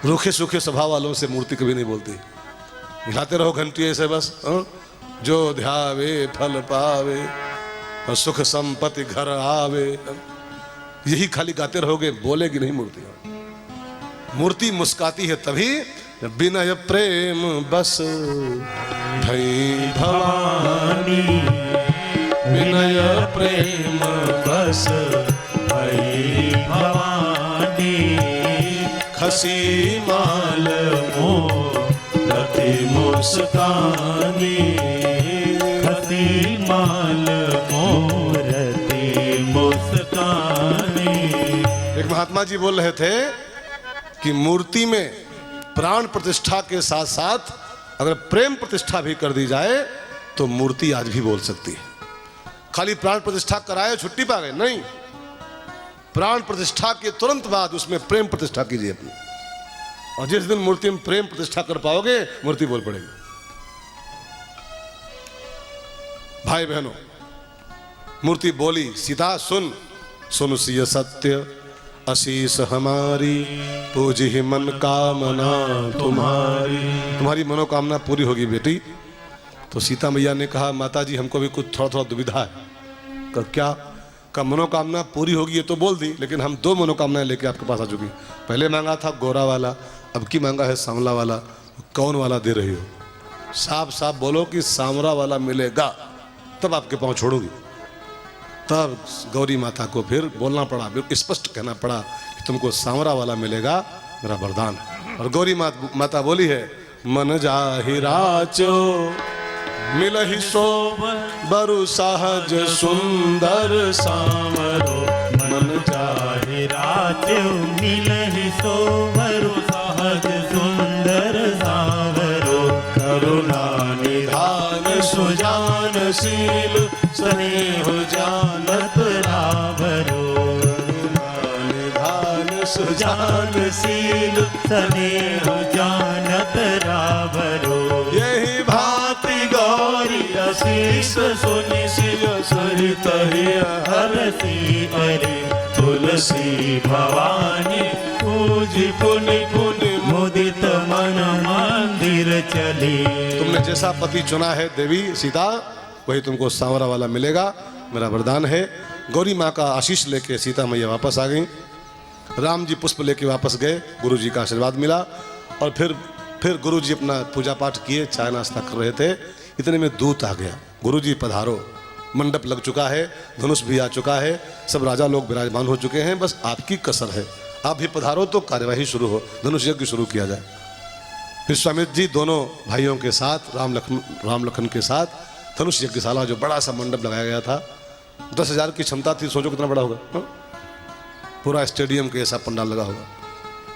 रूखे सूखे स्वभाव वालों से मूर्ति कभी नहीं बोलती। हिलाते रहो घंटी ऐसे बस, जो ध्यावे फल पावे और सुख संपत्ति घर आवे, यही खाली गाते रहोगे, बोलेगी नहीं मूर्ति। मूर्ति मुस्काती है तभी, विनय प्रेम बस भई भवानी, विनय प्रेम बस भई भवानी, खसी माल मोरति मुस्कानी, खसी माल मोरति मुस्कानी। एक महात्मा जी बोल रहे थे कि मूर्ति में प्राण प्रतिष्ठा के साथ साथ अगर प्रेम प्रतिष्ठा भी कर दी जाए तो मूर्ति आज भी बोल सकती है। खाली प्राण प्रतिष्ठा कराए छुट्टी पा गए नहीं, प्राण प्रतिष्ठा के तुरंत बाद उसमें प्रेम प्रतिष्ठा कीजिए अपनी, और जिस दिन मूर्ति में प्रेम प्रतिष्ठा कर पाओगे मूर्ति बोल पड़ेगी। भाई बहनों, मूर्ति बोली, सीता सुन सुन सिय सत्य आशीष हमारी, पूजी मन कामना तुम्हारी। तुम्हारी मनोकामना पूरी होगी बेटी। तो सीता मैया ने कहा, माता जी हमको भी कुछ थोड़ा थोड़ा दुविधा है। कर क्या? का मनोकामना पूरी होगी ये तो बोल दी, लेकिन हम 2 मनोकामनाएं लेके आपके पास आ चुकी। पहले मांगा था गोरा वाला, अब की मांगा है सांवला वाला। कौन वाला दे रही हो? साफ साफ बोलो कि सांवरा वाला मिलेगा तब आपके पाँव छोड़ोगी। तब गौरी माता को फिर बोलना पड़ा, फिर स्पष्ट कहना पड़ा कि तुमको सांवरा वाला मिलेगा, मेरा वरदान है। और गौरी माता बोली है, मन जाहि राचो मिलहि सो बरु सहज सुंदर सांवरो। मन जाहि राचो मिलहि सो बरु सहज सुंदर सांवरो। करुणा निधान सुजानशील स्नेह जानत रावरो। निधान सुजानशील स्नेह जानत रावरो। यही भांति गौरी आशीष सुनि शिव सरित हरसी अरे। तुलसी भवानी पूजी पुनि पुनि मुदित मन मंदिर चली। तुमने जैसा पति चुना है देवी सीता, वही तुमको सांवरा वाला मिलेगा, मेरा वरदान है। गौरी माँ का आशीष लेके सीता मैया वापस आ गई। राम जी पुष्प लेके वापस गए, गुरु जी का आशीर्वाद मिला। और फिर गुरु जी अपना पूजा पाठ किए, चाय नाश्ता कर रहे थे, इतने में दूत आ गया। गुरु जी पधारो, मंडप लग चुका है, धनुष भी आ चुका है, सब राजा लोग विराजमान हो चुके हैं, बस आपकी कसर है, आप भी पधारो तो कार्यवाही शुरू हो, धनुष यज्ञ शुरू किया जाए। विश्वामित्र जी दोनों भाइयों के साथ, राम लखन के साथ धनुष यज्ञशाला, जो बड़ा सा मंडप लगाया गया था, 10,000 की क्षमता थी। सोचो कितना बड़ा होगा, हा? पूरा स्टेडियम के ऐसा पंडाल लगा होगा,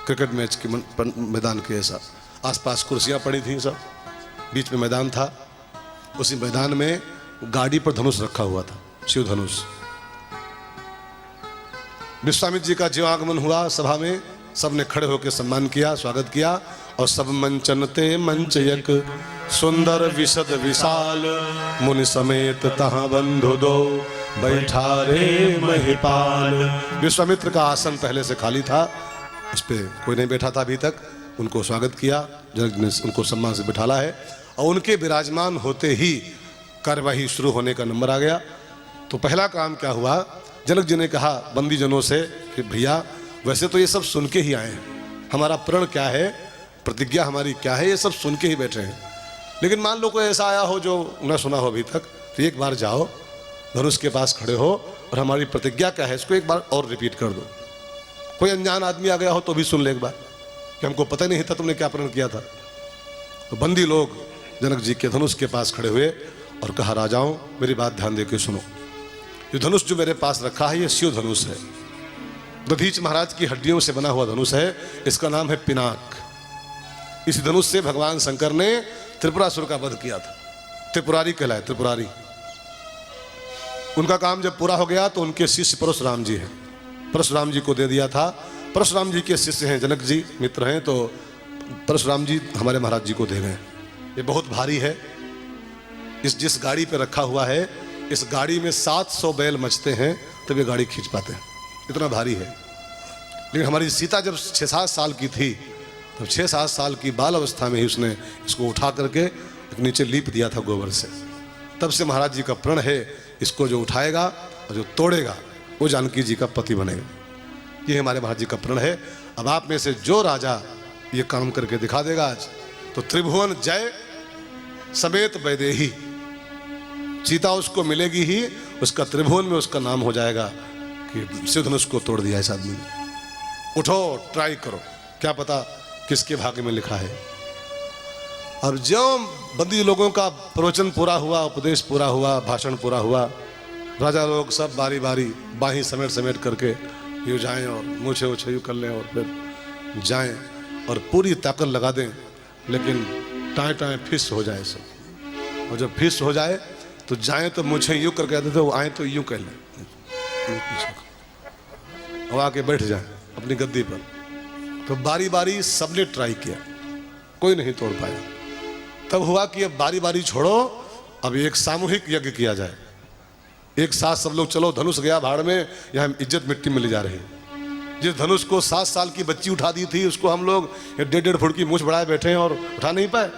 क्रिकेट मैच के मैदान के ऐसा। आसपास कुर्सियां पड़ी थी, सब बीच में मैदान था। उसी मैदान में गाड़ी पर धनुष रखा हुआ था, शिव धनुष। विश्वामित्र जी का जो आगमन हुआ सभा में, सबने खड़े होकर सम्मान किया, स्वागत किया। और सब मंचनते मंचयक सुंदर विशद विशाल, मुनि समेत तहाँ बंधु दो बैठा रे महिपाल। विश्वामित्र का आसन पहले से खाली था, उस पर कोई नहीं बैठा था अभी तक। उनको स्वागत किया, जनक ने उनको सम्मान से बिठाला है। और उनके विराजमान होते ही कार्यवाही शुरू होने का नंबर आ गया। तो पहला काम क्या हुआ, जनक जी ने कहा बंदी जनों से कि भैया वैसे तो ये सब सुन के ही आए हैं, हमारा प्रण क्या है, प्रतिज्ञा हमारी क्या है, ये सब सुन के ही बैठे हैं। लेकिन मान लो कोई ऐसा आया हो जो न सुना हो अभी तक, तो एक बार जाओ, धनुष के पास खड़े हो और हमारी प्रतिज्ञा क्या है इसको एक बार और रिपीट कर दो। कोई अनजान आदमी आ गया हो तो भी सुन ले एक बार, कि हमको पता नहीं था तुमने क्या प्रण किया था। तो बंदी लोग जनक जी के धनुष के पास खड़े हुए और कहा, राजाओं मेरी बात ध्यान दे के सुनो, ये धनुष जो मेरे पास रखा है ये शिव धनुष है, दधीच महाराज की हड्डियों से बना हुआ धनुष है, इसका नाम है पिनाक। इस धनुष से भगवान शंकर ने त्रिपुरासुर का वध किया था, त्रिपुरारी कहलाए, त्रिपुरारी। उनका काम जब पूरा हो गया तो उनके शिष्य परशुराम जी हैं, परशुराम जी को दे दिया था। परशुराम जी के शिष्य हैं, जनक जी मित्र हैं, तो परशुराम जी हमारे महाराज जी को दे गए। ये बहुत भारी है, जिस गाड़ी पे रखा हुआ है, इस गाड़ी में 700 बैल मचते हैं तब ये गाड़ी खींच पाते हैं, इतना भारी है। लेकिन हमारी सीता जब 6-7 साल की थी, तब 6-7 साल की बाल अवस्था में ही उसने इसको उठा करके नीचे लीप दिया था गोबर से। तब से महाराज जी का प्रण है, इसको जो उठाएगा और जो तोड़ेगा वो जानकी जी का पति बनेगा। ये हमारे महाराज जी का प्रण है। अब आप में से जो राजा ये काम करके दिखा देगा आज, तो त्रिभुवन जय समेत वैदेही, सीता उसको मिलेगी ही, उसका त्रिभुवन में उसका नाम हो जाएगा कि शिव धनुष को तोड़ दिया इस आदमी ने। उठो, ट्राई करो, क्या पता किसके भाग्य में लिखा है। अब जो बंदी लोगों का प्रवचन पूरा हुआ, उपदेश पूरा हुआ, भाषण पूरा हुआ, राजा लोग सब बारी बारी बाही समेट समेट करके यूँ जाएं और मूछे उछे यूँ कर लें और फिर जाएं और पूरी ताकत लगा दें, लेकिन टाएं टाएं फिस हो जाए सब। और जब फिस हो जाए तो जाएं तो मूछे यूँ करके आते थे, वो आए तो यूँ कह लें और आके बैठ जाएं अपनी गद्दी पर। तो बारी बारी सबने ट्राई किया, कोई नहीं तोड़ पाया। तब हुआ कि अब बारी बारी छोड़ो, अब एक सामूहिक यज्ञ किया जाए। एक साथ सब लोग चलो, धनुष गया भाड़ में, यहाँ इज्जत मिट्टी में ले जा रही। जिस धनुष को 7 साल की बच्ची उठा दी थी, उसको हम लोग 1.5 फुट की मूछ बढ़ाए बैठे हैं और उठा नहीं पाए।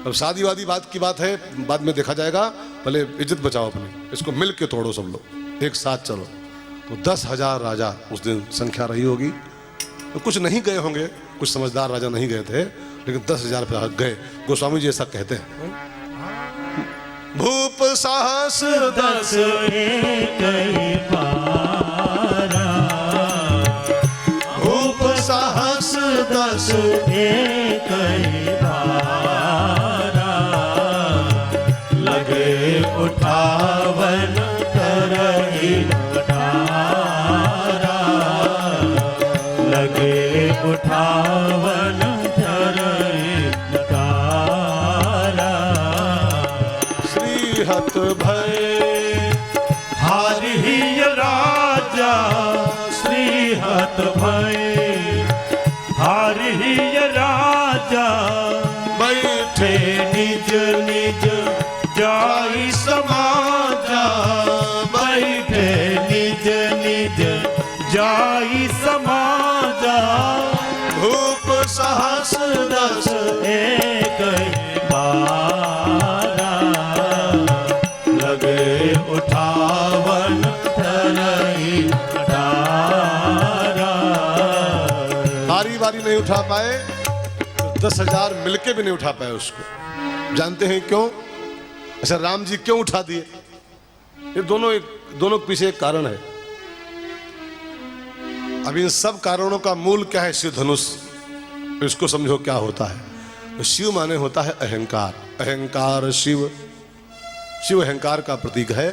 अब शादी वादी बात की बात है, बाद में देखा जाएगा, पहले इज्जत बचाओ अपनी, इसको मिल के तोड़ो सब लोग, एक साथ चलो। तो 10,000 राजा उस दिन संख्या रही होगी। तो कुछ नहीं गए होंगे, कुछ समझदार राजा नहीं गए थे, लेकिन 10,000 पे गए। गोस्वामी जी ऐसा कहते हैं, भूप साहस 10 एक ही पारा, भूप साहस 10 एक ही पारा, लगे उठावन करही उठारा, लगे उठावन करही उठारा। श्रीहत भय हारिही राजा श्रीहत भय, हारिही राजा बैठे निज निज जाई समाजा, बैठे निज निज जाई समाजा। भूप साहस 10 एक बारा, लगे उठावन धरई डारा। बारी बारी नहीं उठा पाए, 10,000 मिलके भी नहीं उठा पाए उसको। जानते हैं क्यों? अच्छा, राम जी क्यों उठा दिए? ये दोनों के पीछे एक कारण है। अब इन सब कारणों का मूल क्या है? शिव धनुष। इसको समझो क्या होता है। तो शिव माने होता है अहंकार। अहंकार शिव, शिव अहंकार का प्रतीक है।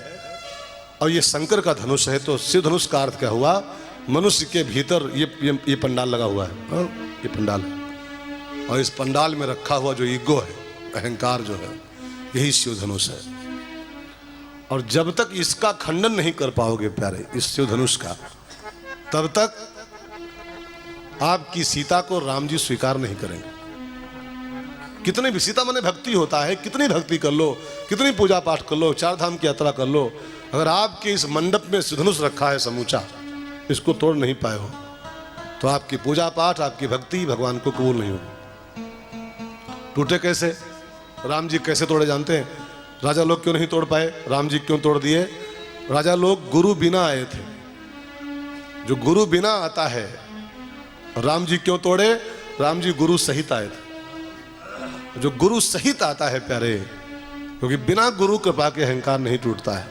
और ये शंकर का धनुष है। तो शिव धनुष का अर्थ क्या हुआ? मनुष्य के भीतर ये पंडाल लगा हुआ है, ये पंडाल है। और इस पंडाल में रखा हुआ जो ईगो है, अहंकार जो है, यही शिव धनुष है। और जब तक इसका खंडन नहीं कर पाओगे प्यारे, इस शिव धनुष का, तब तक आपकी सीता को राम जी स्वीकार नहीं करेंगे। कितनी भी, सीता माने भक्ति होता है, कितनी भक्ति कर लो, कितनी पूजा पाठ कर लो, 4 धाम की यात्रा कर लो, अगर आपके इस मंडप में शिव धनुष रखा है समूचा, इसको तोड़ नहीं पाए हो, तो आपकी पूजा पाठ, आपकी भक्ति भगवान को कबूल नहीं होगी। टूटे कैसे? राम जी कैसे तोड़े जानते हैं? राजा लोग क्यों नहीं तोड़ पाए? राम जी क्यों तोड़ दिए? राजा लोग गुरु बिना आए थे। जो गुरु बिना आता है, राम जी क्यों तोड़े? राम जी गुरु सहित आए थे। जो गुरु सहित आता है प्यारे, क्योंकि बिना गुरु कृपा के अहंकार नहीं टूटता है।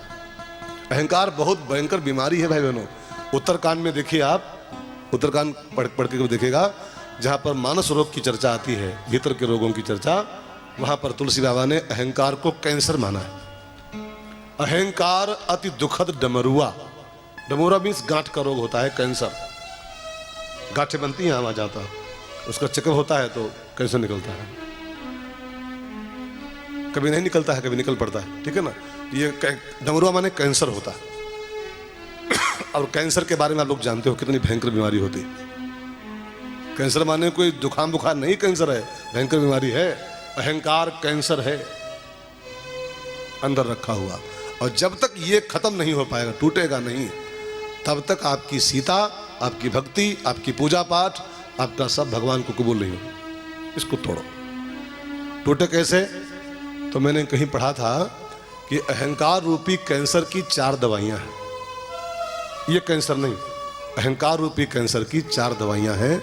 अहंकार बहुत भयंकर बीमारी है भाई बहनों। उत्तरकांड में देखिए आप, उत्तरकांड पढ़ के देखिएगा, जहाँ पर मानस रोग की चर्चा आती है, भीतर के रोगों की चर्चा, वहाँ पर तुलसी बाबा ने अहंकार को कैंसर माना है। अहंकार अति दुखद डमरुआ। डमरुआ मीन्स गांठ का रोग होता है, कैंसर। गांठें बनती हैं वहाँ जाता, उसका चेकअप होता है तो कैंसर निकलता है। कभी नहीं निकलता है, कभी निकल पड़ता है, ठीक है ना। ये डमरुआ माने कैंसर होता है। और कैंसर के बारे में आप लोग जानते हो कितनी भयंकर बीमारी होती है। कैंसर माने कोई जुकाम बुखार नहीं, कैंसर है, भयंकर बीमारी है। अहंकार कैंसर है अंदर रखा हुआ। और जब तक ये खत्म नहीं हो पाएगा, टूटेगा नहीं, तब तक आपकी सीता, आपकी भक्ति, आपकी पूजा पाठ, आपका सब भगवान को कबूल नहीं होगा। इसको तोड़ो। टूटे कैसे? तो मैंने कहीं पढ़ा था कि अहंकार रूपी कैंसर की 4 दवाइयां हैं। ये कैंसर नहीं, अहंकार रूपी कैंसर की 4 दवाइयां हैं।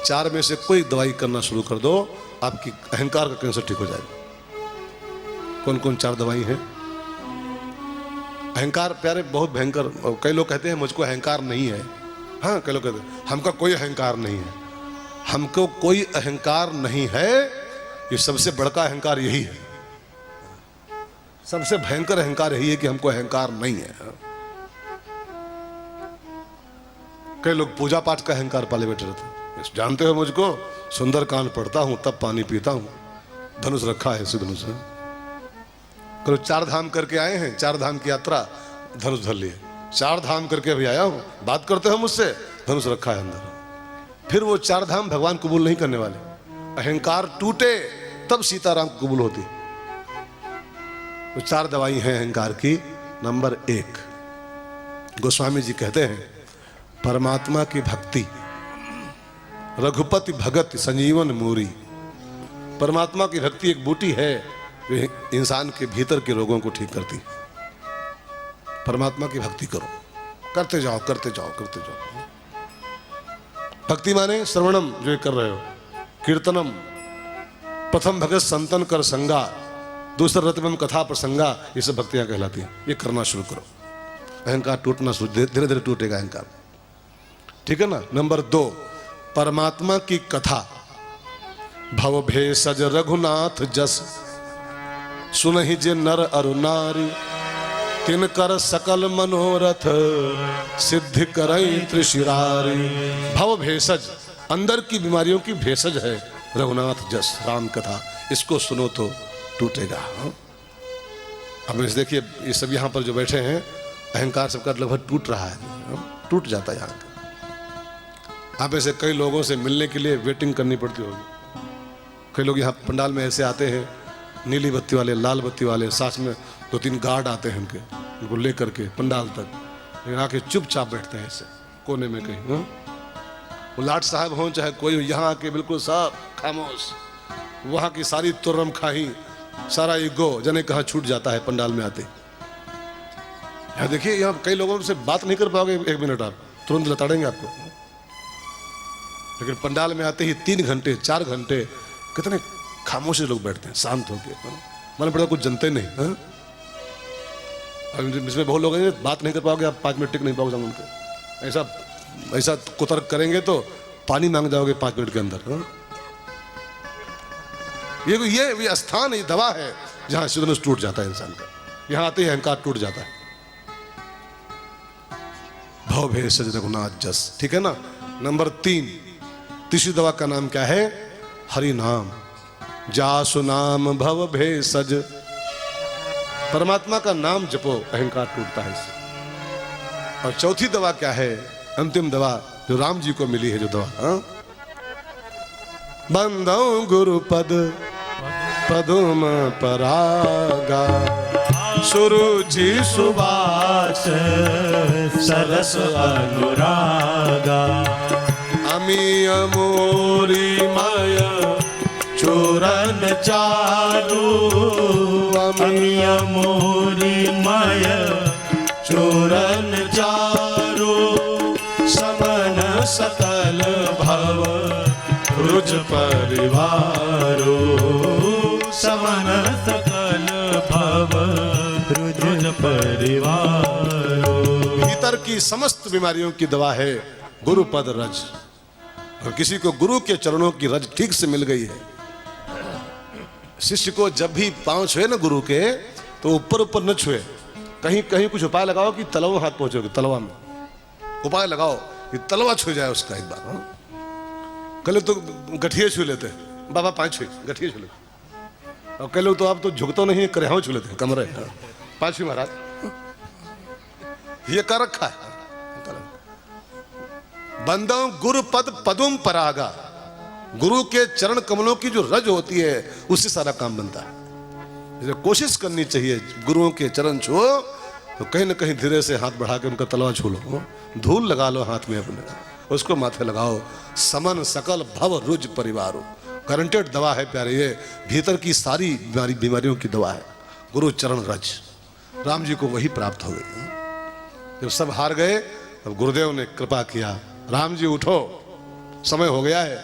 4 में से कोई दवाई करना शुरू कर दो, आपकी अहंकार का कैंसर ठीक हो जाएगा। कौन कौन 4 दवाई हैं? अहंकार प्यारे बहुत भयंकर। कई लोग कहते हैं मुझको अहंकार नहीं है। हाँ, कई लोग कहते हैं हमको कोई अहंकार नहीं है। हमको कोई अहंकार नहीं है, ये सबसे बड़का अहंकार यही है। सबसे भयंकर अहंकार यही है कि हमको अहंकार नहीं है। कई लोग पूजा पाठ का अहंकार पाले बैठे रहते हैं। जानते हो मुझको, सुंदरकांड पढ़ता हूं तब पानी पीता हूं, धनुष रखा है, इसी धनुष है। कल 4 धाम करके आए हैं, 4 धाम की यात्रा, धनुष धर लिए। 4 धाम करके अभी आया हूं, बात करते हो मुझसे, धनुष रखा है अंदर। फिर वो 4 धाम भगवान कबूल नहीं करने वाले। अहंकार टूटे तब सीताराम कबूल होती। वो 4 दवाई हैं अहंकार की। नंबर 1, गोस्वामी जी कहते हैं, परमात्मा की भक्ति, रघुपति भगत संजीवन मूरी। परमात्मा की भक्ति एक बूटी है जो इंसान के भीतर के रोगों को ठीक करती। परमात्मा की भक्ति करो, करते जाओ करते जाओ करते जाओ। भक्ति माने श्रवणम, जो ये कर रहे हो, कीर्तनम, प्रथम भगत संतन कर संगा, दूसरा रतमम कथा प्रसंगा, ये सब भक्तियां कहलाती हैं। ये करना शुरू करो, अहंकार टूटना शुरू, धीरे धीरे टूटेगा अहंकार, ठीक है ना। नंबर 2, परमात्मा की कथा, भव भेषज रघुनाथ जस, सुनहि जे नर अरु नारी, तिनकर सकल मनोरथ, सिद्धि करई त्रिशिरारी। भव भेषज, अंदर की बीमारियों की भेषज है रघुनाथ जस, राम कथा। इसको सुनो तो टूटेगा। अब इस देखिए, ये सब यहाँ पर जो बैठे हैं, अहंकार सबका लगभग टूट रहा है, टूट जाता है यहाँ। आप ऐसे कई लोगों से मिलने के लिए वेटिंग करनी पड़ती होगी। कई लोग यहाँ पंडाल में ऐसे आते हैं, नीली बत्ती वाले, लाल बत्ती वाले, साथ में 2-3 गार्ड आते हैं उनको लेकर के पंडाल तक, लेकिन आके चुपचाप बैठते हैं ऐसे कोने में कहीं। वो लाट साहब हों चाहे कोई, यहाँ आके बिल्कुल सब खामोश, वहाँ की सारी तुर्रम खाही, सारा ईगो जने कहाँ छूट जाता है पंडाल में आते। यहाँ देखिए, यहाँ कई लोगों से बात नहीं कर पाओगे 1 मिनट, आप तुरंत लताड़ेंगे आपको। लेकिन पंडाल में आते ही 3 घंटे 4 घंटे कितने खामोशी लोग बैठते हैं, शांत होकर, मालूम पड़ता कुछ जनते नहीं। इसमें बहुत लोग हैं, बात नहीं कर पाओगे आप, 5 मिनट टिक नहीं पाओगे उनके। ऐसा कुतर्क करेंगे तो पानी मांग जाओगे 5 मिनट के अंदर। ये स्थान, ये दवा है जहां धनुष टूट जाता है इंसान का। यहां आते ही अहंकार टूट जाता है। भव भेषज रघुनाथ जस, ठीक है ना। नंबर 3, तीसरी दवा का नाम क्या है? हरि नाम। जासु नाम भव भेषज, परमात्मा का नाम जपो, अहंकार टूटता है इससे। और चौथी दवा क्या है, अंतिम दवा जो राम जी को मिली है, जो दवा, बंदौ गुरु पद पदुम परागा, सुरुचि सुबास सरस अनुरागा, अमी अमोरी मय चूरन चारु, अमी अमोरी मय चूरन चारु, समन सकल भव रुज परिवारो, समन सकल भव रुज परिवारो। भीतर की समस्त बीमारियों की दवा है गुरु पद रज। और किसी को गुरु के चरणों की रज ठीक से मिल गई है, शिष्य को जब भी पांव छुए ना गुरु के, तो ऊपर ऊपर न छुए, कहीं कहीं कुछ उपाय लगाओ कि तलवा हाथ पहुंचोगे, तलवा में उपाय लगाओ कि तलवा छू जाए उसका एक बार। कल तो गठिए छू लेते हैं, बाबा 5 छुए गठिए छू लेते, और कई लोग तो आप तो झुकतो नहीं, करेहाओ छू लेते हैं, कमरे 5 छुए महाराज, ये कर रखा है। बंदो गुरु पद पदुम परागा, गुरु के चरण कमलों की जो रज होती है उससे सारा काम बनता है। इसलिए कोशिश करनी चाहिए, गुरुओं के चरण छुओ तो कहीं ना कहीं धीरे से हाथ बढ़ा के उनका तलवा छू लो, धूल लगा लो हाथ में अपने, उसको माथे लगाओ। समन सकल भव रुज परिवारो, गारंटेड दवा है प्यारे, ये भीतर की सारी बीमारियों की दवा है, गुरु चरण रज। राम जी को वही प्राप्त हो गई। जब सब हार गए तब गुरुदेव ने कृपा किया, राम जी उठो, समय हो गया है,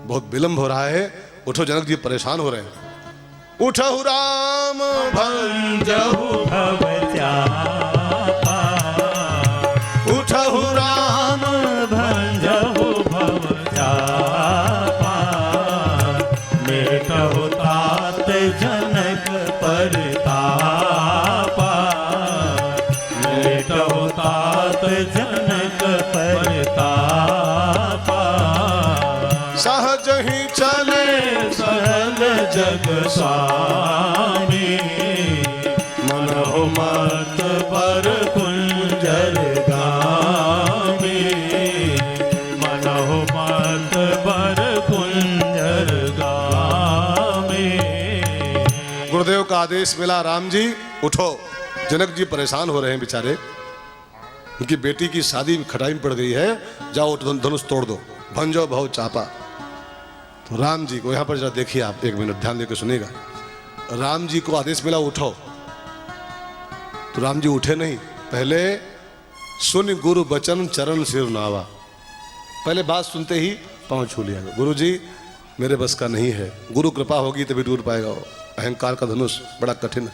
बहुत विलंब हो रहा है, उठो, जनक जी परेशान हो रहे हैं। उठहु राम भंजहु भव त्यापा, उठहु राम भंजहु भव त्यापा, मेटहु तात जनक परितापा, मेटहु तात जनक परितापा। मात बर कुंजर गामे मनहु मात बर कुंजर गामे। गुरुदेव का आदेश मिला, राम जी उठो। जनक जी परेशान हो रहे हैं बेचारे, उनकी बेटी की शादी खटाई में पड़ गई है, जाओ धनुष तोड़ दो, भंजो भाव चापा। तो राम जी को, यहां पर जरा देखिए आप, एक मिनट ध्यान देकर सुनिएगा। राम जी को आदेश मिला उठो, तो राम जी उठे नहीं, पहले सुन गुरु बचन चरण सिर नावा। पहले बात सुनते ही पांव छू लिया, गुरु जी मेरे बस का नहीं है, गुरु कृपा होगी तभी टूट पाएगा वो। अहंकार का धनुष बड़ा कठिन है।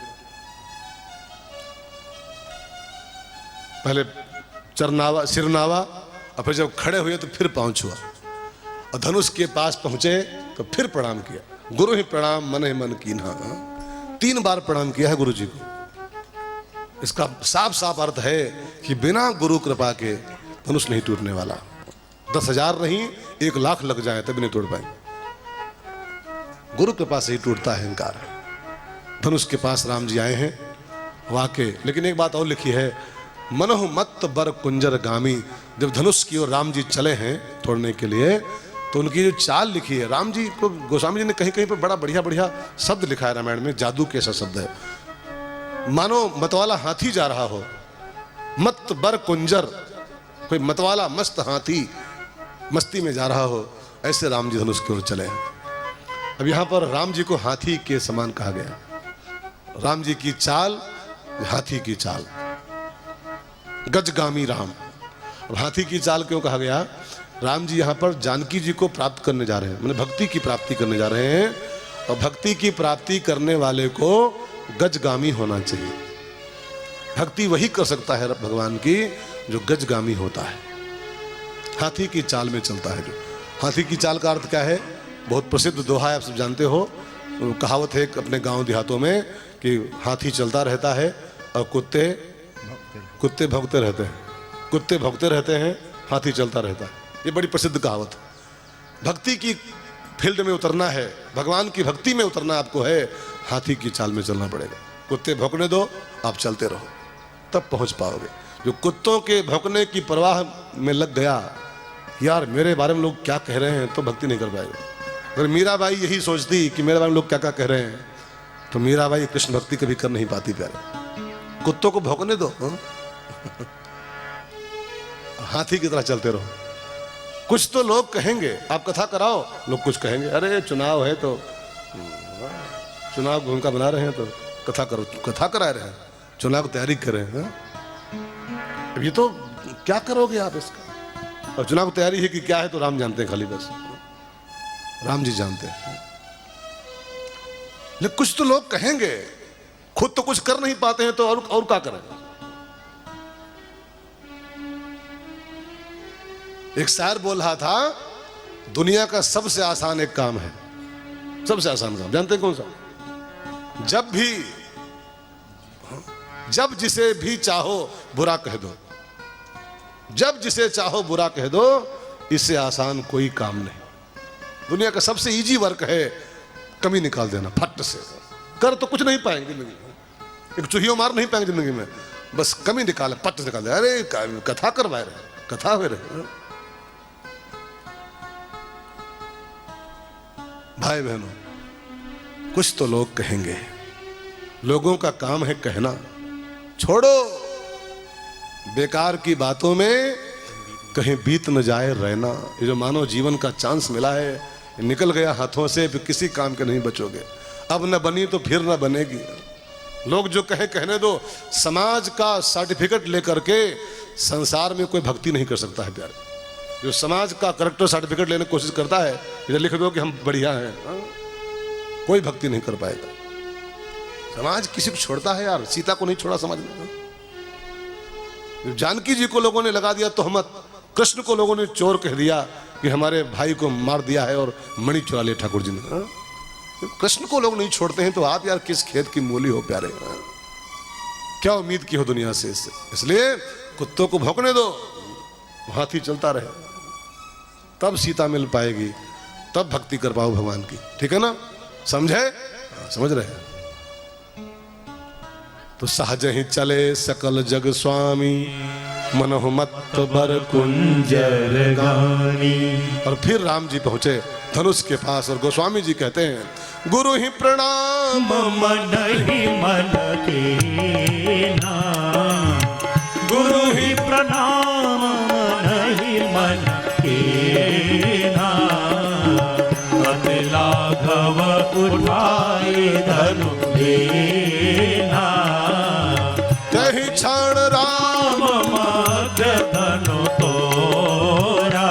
पहले चरनावा, सिरनावा, और फिर जब खड़े हुए तो फिर पांव छुआ, और धनुष के पास पहुंचे तो फिर प्रणाम किया। गुरु ही प्रणाम मन ही मन कीन्हा। 3 बार प्रणाम किया है गुरु जी को। इसका साफ साफ अर्थ है कि बिना गुरु कृपा के धनुष नहीं टूटने वाला। 10,000 नहीं 1,00,000 लग जाए तभी नहीं टूट पाएंगे। गुरु कृपा से ही टूटता है अहंकार। धनुष के पास राम जी आए हैं वाकई, लेकिन एक बात और लिखी है, मनहु मत बर कुंजर गामी। जब धनुष की ओर राम जी चले हैं तोड़ने के लिए, तो उनकी जो चाल लिखी है, राम जी को गोस्वामी जी ने कहीं कहीं पर बड़ा बढ़िया बढ़िया शब्द लिखा है रामायण में, जादू के ऐसा शब्द है। मानो मतवाला हाथी जा रहा हो, मत बर कुंजर, कोई मतवाला मस्त हाथी मस्ती में जा रहा हो, ऐसे राम जी धनुष की ओर चले हैं। अब यहां पर राम जी को हाथी के समान कहा गया। राम जी की चाल हाथी की चाल, गजगामी राम। अब हाथी की चाल क्यों कहा गया? राम जी यहाँ पर जानकी जी को प्राप्त करने जा रहे हैं, मैंने भक्ति की प्राप्ति करने जा रहे हैं, और भक्ति की प्राप्ति करने वाले को गजगामी होना चाहिए। भक्ति वही कर सकता है भगवान की जो गजगामी होता है, हाथी की चाल में चलता है। जो हाथी की चाल का अर्थ क्या है? बहुत प्रसिद्ध दोहा है, आप सब जानते हो। कहावत है अपने गांव देहातों में कि हाथी चलता रहता है और कुत्ते भौंकते रहते हैं। कुत्ते भौंकते रहते हैं, हाथी चलता रहता है। ये बड़ी प्रसिद्ध कहावत। भक्ति की फील्ड में उतरना है, भगवान की भक्ति में उतरना आपको है, हाथी की चाल में चलना पड़ेगा। कुत्ते भौंकने दो, आप चलते रहो, तब पहुंच पाओगे। जो कुत्तों के भौंकने की परवाह में लग गया, यार मेरे बारे में लोग क्या कह रहे हैं, तो भक्ति नहीं कर पाएगा। अगर मीराबाई यही सोचती कि मेरे बारे में लोग क्या क्या कह रहे हैं, तो मीराबाई कृष्ण भक्ति कभी कर नहीं पाती। प्यारे, कुत्तों को भौंकने दो, हाथी की तरह चलते रहो। कुछ तो लोग कहेंगे, आप कथा कराओ, लोग कुछ कहेंगे, अरे चुनाव है तो चुनाव भूमिका बना रहे हैं तो कथा करो, कथा करा रहे हैं, चुनाव की तैयारी कर रहे हैं। अब ये तो क्या करोगे आप इसका? और चुनाव की तैयारी है कि क्या है तो राम जानते हैं, खाली बस राम जी जानते हैं। लेकिन कुछ तो लोग कहेंगे, खुद तो कुछ कर नहीं पाते हैं तो और क्या करें? एक शायर बोल रहा था, दुनिया का सबसे आसान एक काम है, सबसे आसान काम जानते हैं कौन सा? जब जिसे भी चाहो बुरा कह दो, जब जिसे चाहो बुरा कह दो, इससे आसान कोई काम नहीं। दुनिया का सबसे इजी वर्क है कमी निकाल देना, फट से कर तो कुछ नहीं पाएंगे जिंदगी में, एक चूहियों मार नहीं पाएंगे जिंदगी में, बस कमी निकाले, पट से निकाल दे। अरे कथा करवाए रहे, कथा हुए रहे। भाई बहनों, कुछ तो लोग कहेंगे, लोगों का काम है कहना। छोड़ो बेकार की बातों में, कहीं बीत न जाए रहना। ये जो मानव जीवन का चांस मिला है, निकल गया हाथों से, फिर किसी काम के नहीं बचोगे। अब न बनी तो फिर न बनेगी। लोग जो कहे कहने दो। समाज का सर्टिफिकेट लेकर के संसार में कोई भक्ति नहीं कर सकता है प्यारे। जो समाज का करेक्टर सर्टिफिकेट लेने की कोशिश करता है, इधर लिख दो कि हम बढ़िया हैं, कोई भक्ति नहीं कर पाएगा। समाज किसी को छोड़ता है यार? सीता को नहीं छोड़ा समाज ने। जानकी जी को लोगों ने लगा दिया तोहमत, कृष्ण को लोगों ने चोर कह दिया कि हमारे भाई को मार दिया है और मणि चुरा लिया ठाकुर जी ने। कृष्ण को लोग नहीं छोड़ते हैं तो आप यार किस खेत की मूली हो प्यारे? क्या उम्मीद की हो दुनिया से इससे? इसलिए कुत्तों को भौंकने दो, हाथी चलता रहे, तब सीता मिल पाएगी, तब भक्ति कर पाओ भगवान की। ठीक है ना? समझे? समझ रहे हैं? तो सहज ही चले सकल जग स्वामी, मनोह मत भर कुंजर गानी। और फिर राम जी पहुंचे धनुष के पास और गोस्वामी जी कहते हैं, गुरु ही प्रणाम मन ही मन के ना, गुरु ही प्रणाम मन ही मन के ना। अति लाघव उठाए धनु लेना, कहीं क्षण राम मध्य धनु तोरा।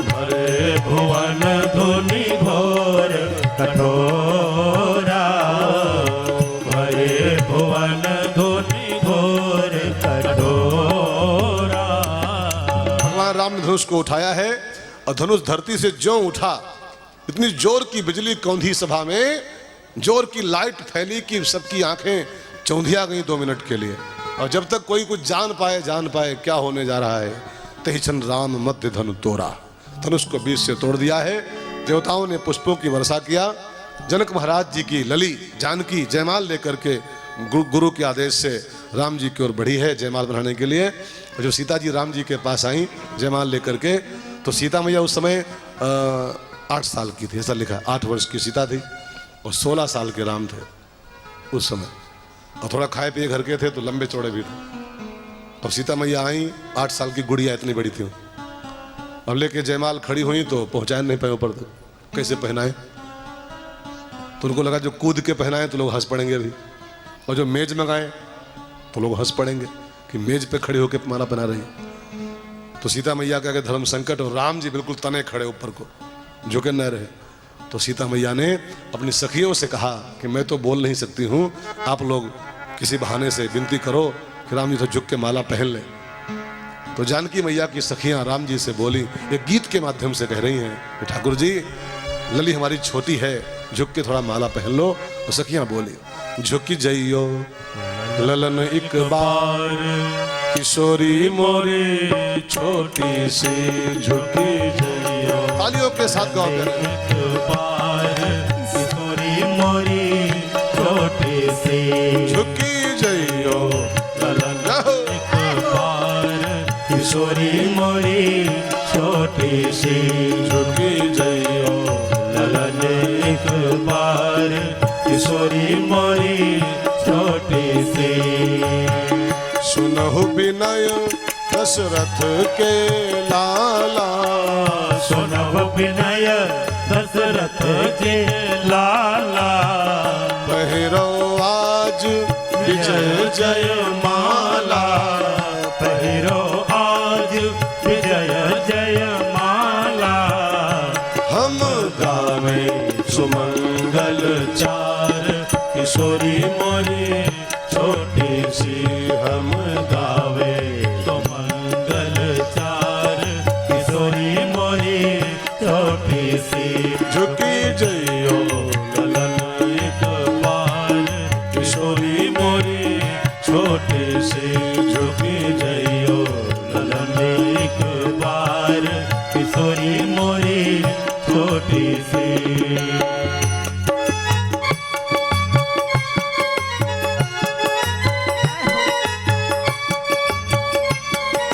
भरे भुवन धुनि घोर कठोरा, भरे भुवन धुनि घोर कठोरा। भगवान राम ने धनुष को उठाया है और धनुष धरती से ज्यों उठा, इतनी जोर की बिजली कौंधी सभा में, जोर की लाइट फैली कि सबकी आंखें चौंधिया गई 2 मिनट के लिए। और जब तक कोई कुछ जान पाए क्या होने जा रहा है, तही क्षण राम मध्य धनु तोड़ा, धनुष को बीच से तोड़ दिया है। देवताओं ने पुष्पों की वर्षा किया। जनक महाराज जी की लली जानकी जयमाल लेकर के गुरु के आदेश से राम जी की ओर बढ़ी है जयमाल बनाने के लिए। और जब सीता जी राम जी के पास आई जयमाल लेकर के, तो सीता मैया उस समय 8 साल की थी, ऐसा लिखा, 8 वर्ष की सीता थी और 16 साल के राम थे उस समय। और थोड़ा खाए पिए घर के थे तो लंबे चौड़े भी थे। अब सीता मैया आई, 8 साल की गुड़िया इतनी बड़ी थी। अब लेके जयमाल खड़ी हुई तो पहुंचाए नहीं पाए ऊपर तक, कैसे पहनाए। तो उनको लगा जो कूद के पहनाए तो लोग हंस पड़ेंगे भी, और जो मेज मंगाए तो लोग हंस पड़ेंगे कि मेज पे खड़े होकर माला पहना रही है। तो सीता मैया का धर्म संकट, और राम जी बिल्कुल तने खड़े ऊपर को, झुके न रहे। तो सीता मैया ने अपनी सखियों से कहा कि मैं तो बोल नहीं सकती हूँ, आप लोग किसी बहाने से विनती करो कि राम जी तो झुक के माला पहन ले। तो जानकी मैया की सखियां राम जी से बोली, ये गीत के माध्यम से कह रही हैं कि ठाकुर जी लली हमारी छोटी है, झुक के थोड़ा माला पहन लो। और सखियां बोली, झुकी जइयो ललन एक बार, किशोरी मोरी छोटी सी झुकी जइयो। तालियों के साथ गाओ एक बार किशोरी मोरी छोटी सी झुकी जइयो ललन एक बार, किशोरी मोरी छोटी सी झुकी जइयो ललन एक बार, किशोरी मोरी छोटी सी। सुनहु विनय दशरथ के लाला, सुनहु विनय दशरथ के लाला। पहिरो आज विजय जय माला, पहिरो आज विजय जय माला। हम गावे सुमंगल चार, किशोरी मोरी छोटी सी। हम गावे सुमंगल चार, किशोरी मोरी छोटी सी। झुकी जइयो ललन एक बार, किशोरी मोरी छोटी सी। झुकी जइयो ललन एक बार, किशोरी मोरी छोटी सी।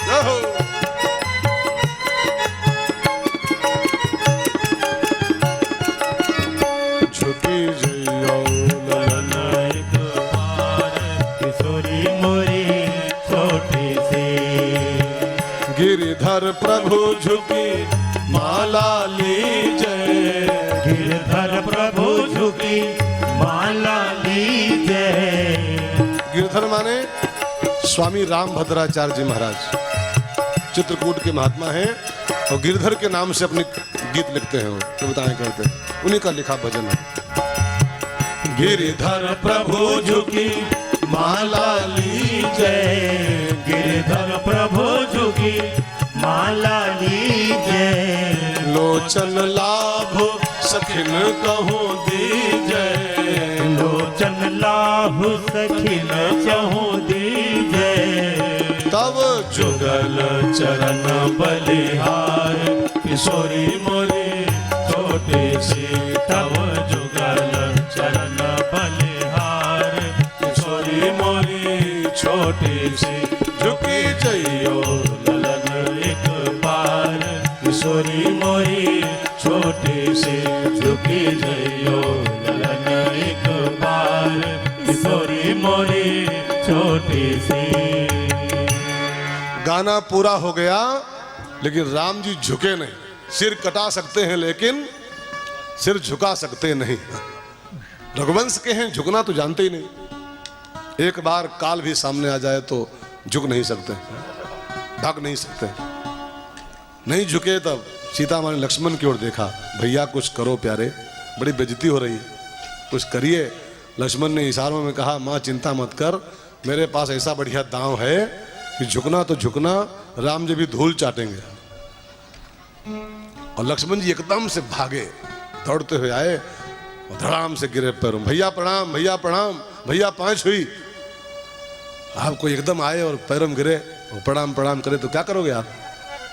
रहो। झुकी जइयो ललन एक बार, किशोरी मोरी छोटी सी। गिरिधर प्रभु झुकी माला लीजय। गिरधर प्रभु झुकी माला लीजे। गिरधर माने स्वामी राम भद्राचार्य जी महाराज, चित्रकूट के महात्मा हैं और गिरधर के नाम से अपने गीत लिखते हैं। वो तो बताएं करते हैं, उन्हीं का लिखा भजन है। गिरधर प्रभु झुकी माला लीजे। गिरधर प्रभु झुकी माला लीजे। लोचन लाभ सखिन कहूँ दीजय। लोचन लाभ सखिन कहूँ दीजे। तब जुगल चरण बलिहार, किशोरी मोरी छोटी सी। तब जुगल चरण बलिहार, किशोरी छोटी सी झुकी जइयो ललन एक बार किशोरी मोरी छोटी सी झुकी जइयो ललन एक बार किशोरी मोरी छोटी सी। गाना पूरा हो गया लेकिन राम जी झुके नहीं। सिर कटा सकते हैं लेकिन सिर झुका सकते नहीं। रघुवंश के हैं, झुकना तो जानते ही नहीं। एक बार काल भी सामने आ जाए तो झुक नहीं सकते, भाग नहीं सकते। नहीं झुके तब सीता माँ ने लक्ष्मण की ओर देखा, भैया कुछ करो प्यारे, बड़ी बेइज्जती हो रही है, कुछ करिए। लक्ष्मण ने इशारों में कहा, माँ चिंता मत कर, मेरे पास ऐसा बढ़िया दांव है कि झुकना तो झुकना, राम जी भी धूल चाटेंगे। और लक्ष्मण जी एकदम से भागे, दौड़ते हुए आए और धड़ाम से गिरे पैरों, भैया प्रणाम, भैया प्रणाम, भैया पांव छुई। आप कोई एकदम आए और पैरों में गिरे और प्रणाम प्रणाम करे तो क्या करोगे आप?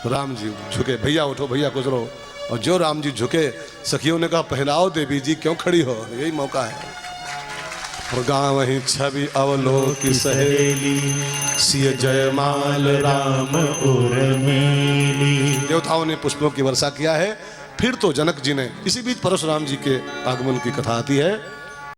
राम जी झुके, भैया उठो, भैया कुछ रहो। और जो राम जी झुके, सखियों ने कहा, पहनाओ देवी जी, क्यों खड़ी हो, यही मौका है। और गाँव वहीं छवि अवलोकी सहेली, सिय जयमाल राम उर्मिली। देवताओं ने पुष्पों की वर्षा किया है। फिर तो जनक जी ने, इसी बीच परशुराम जी के आगमन की कथा आती है।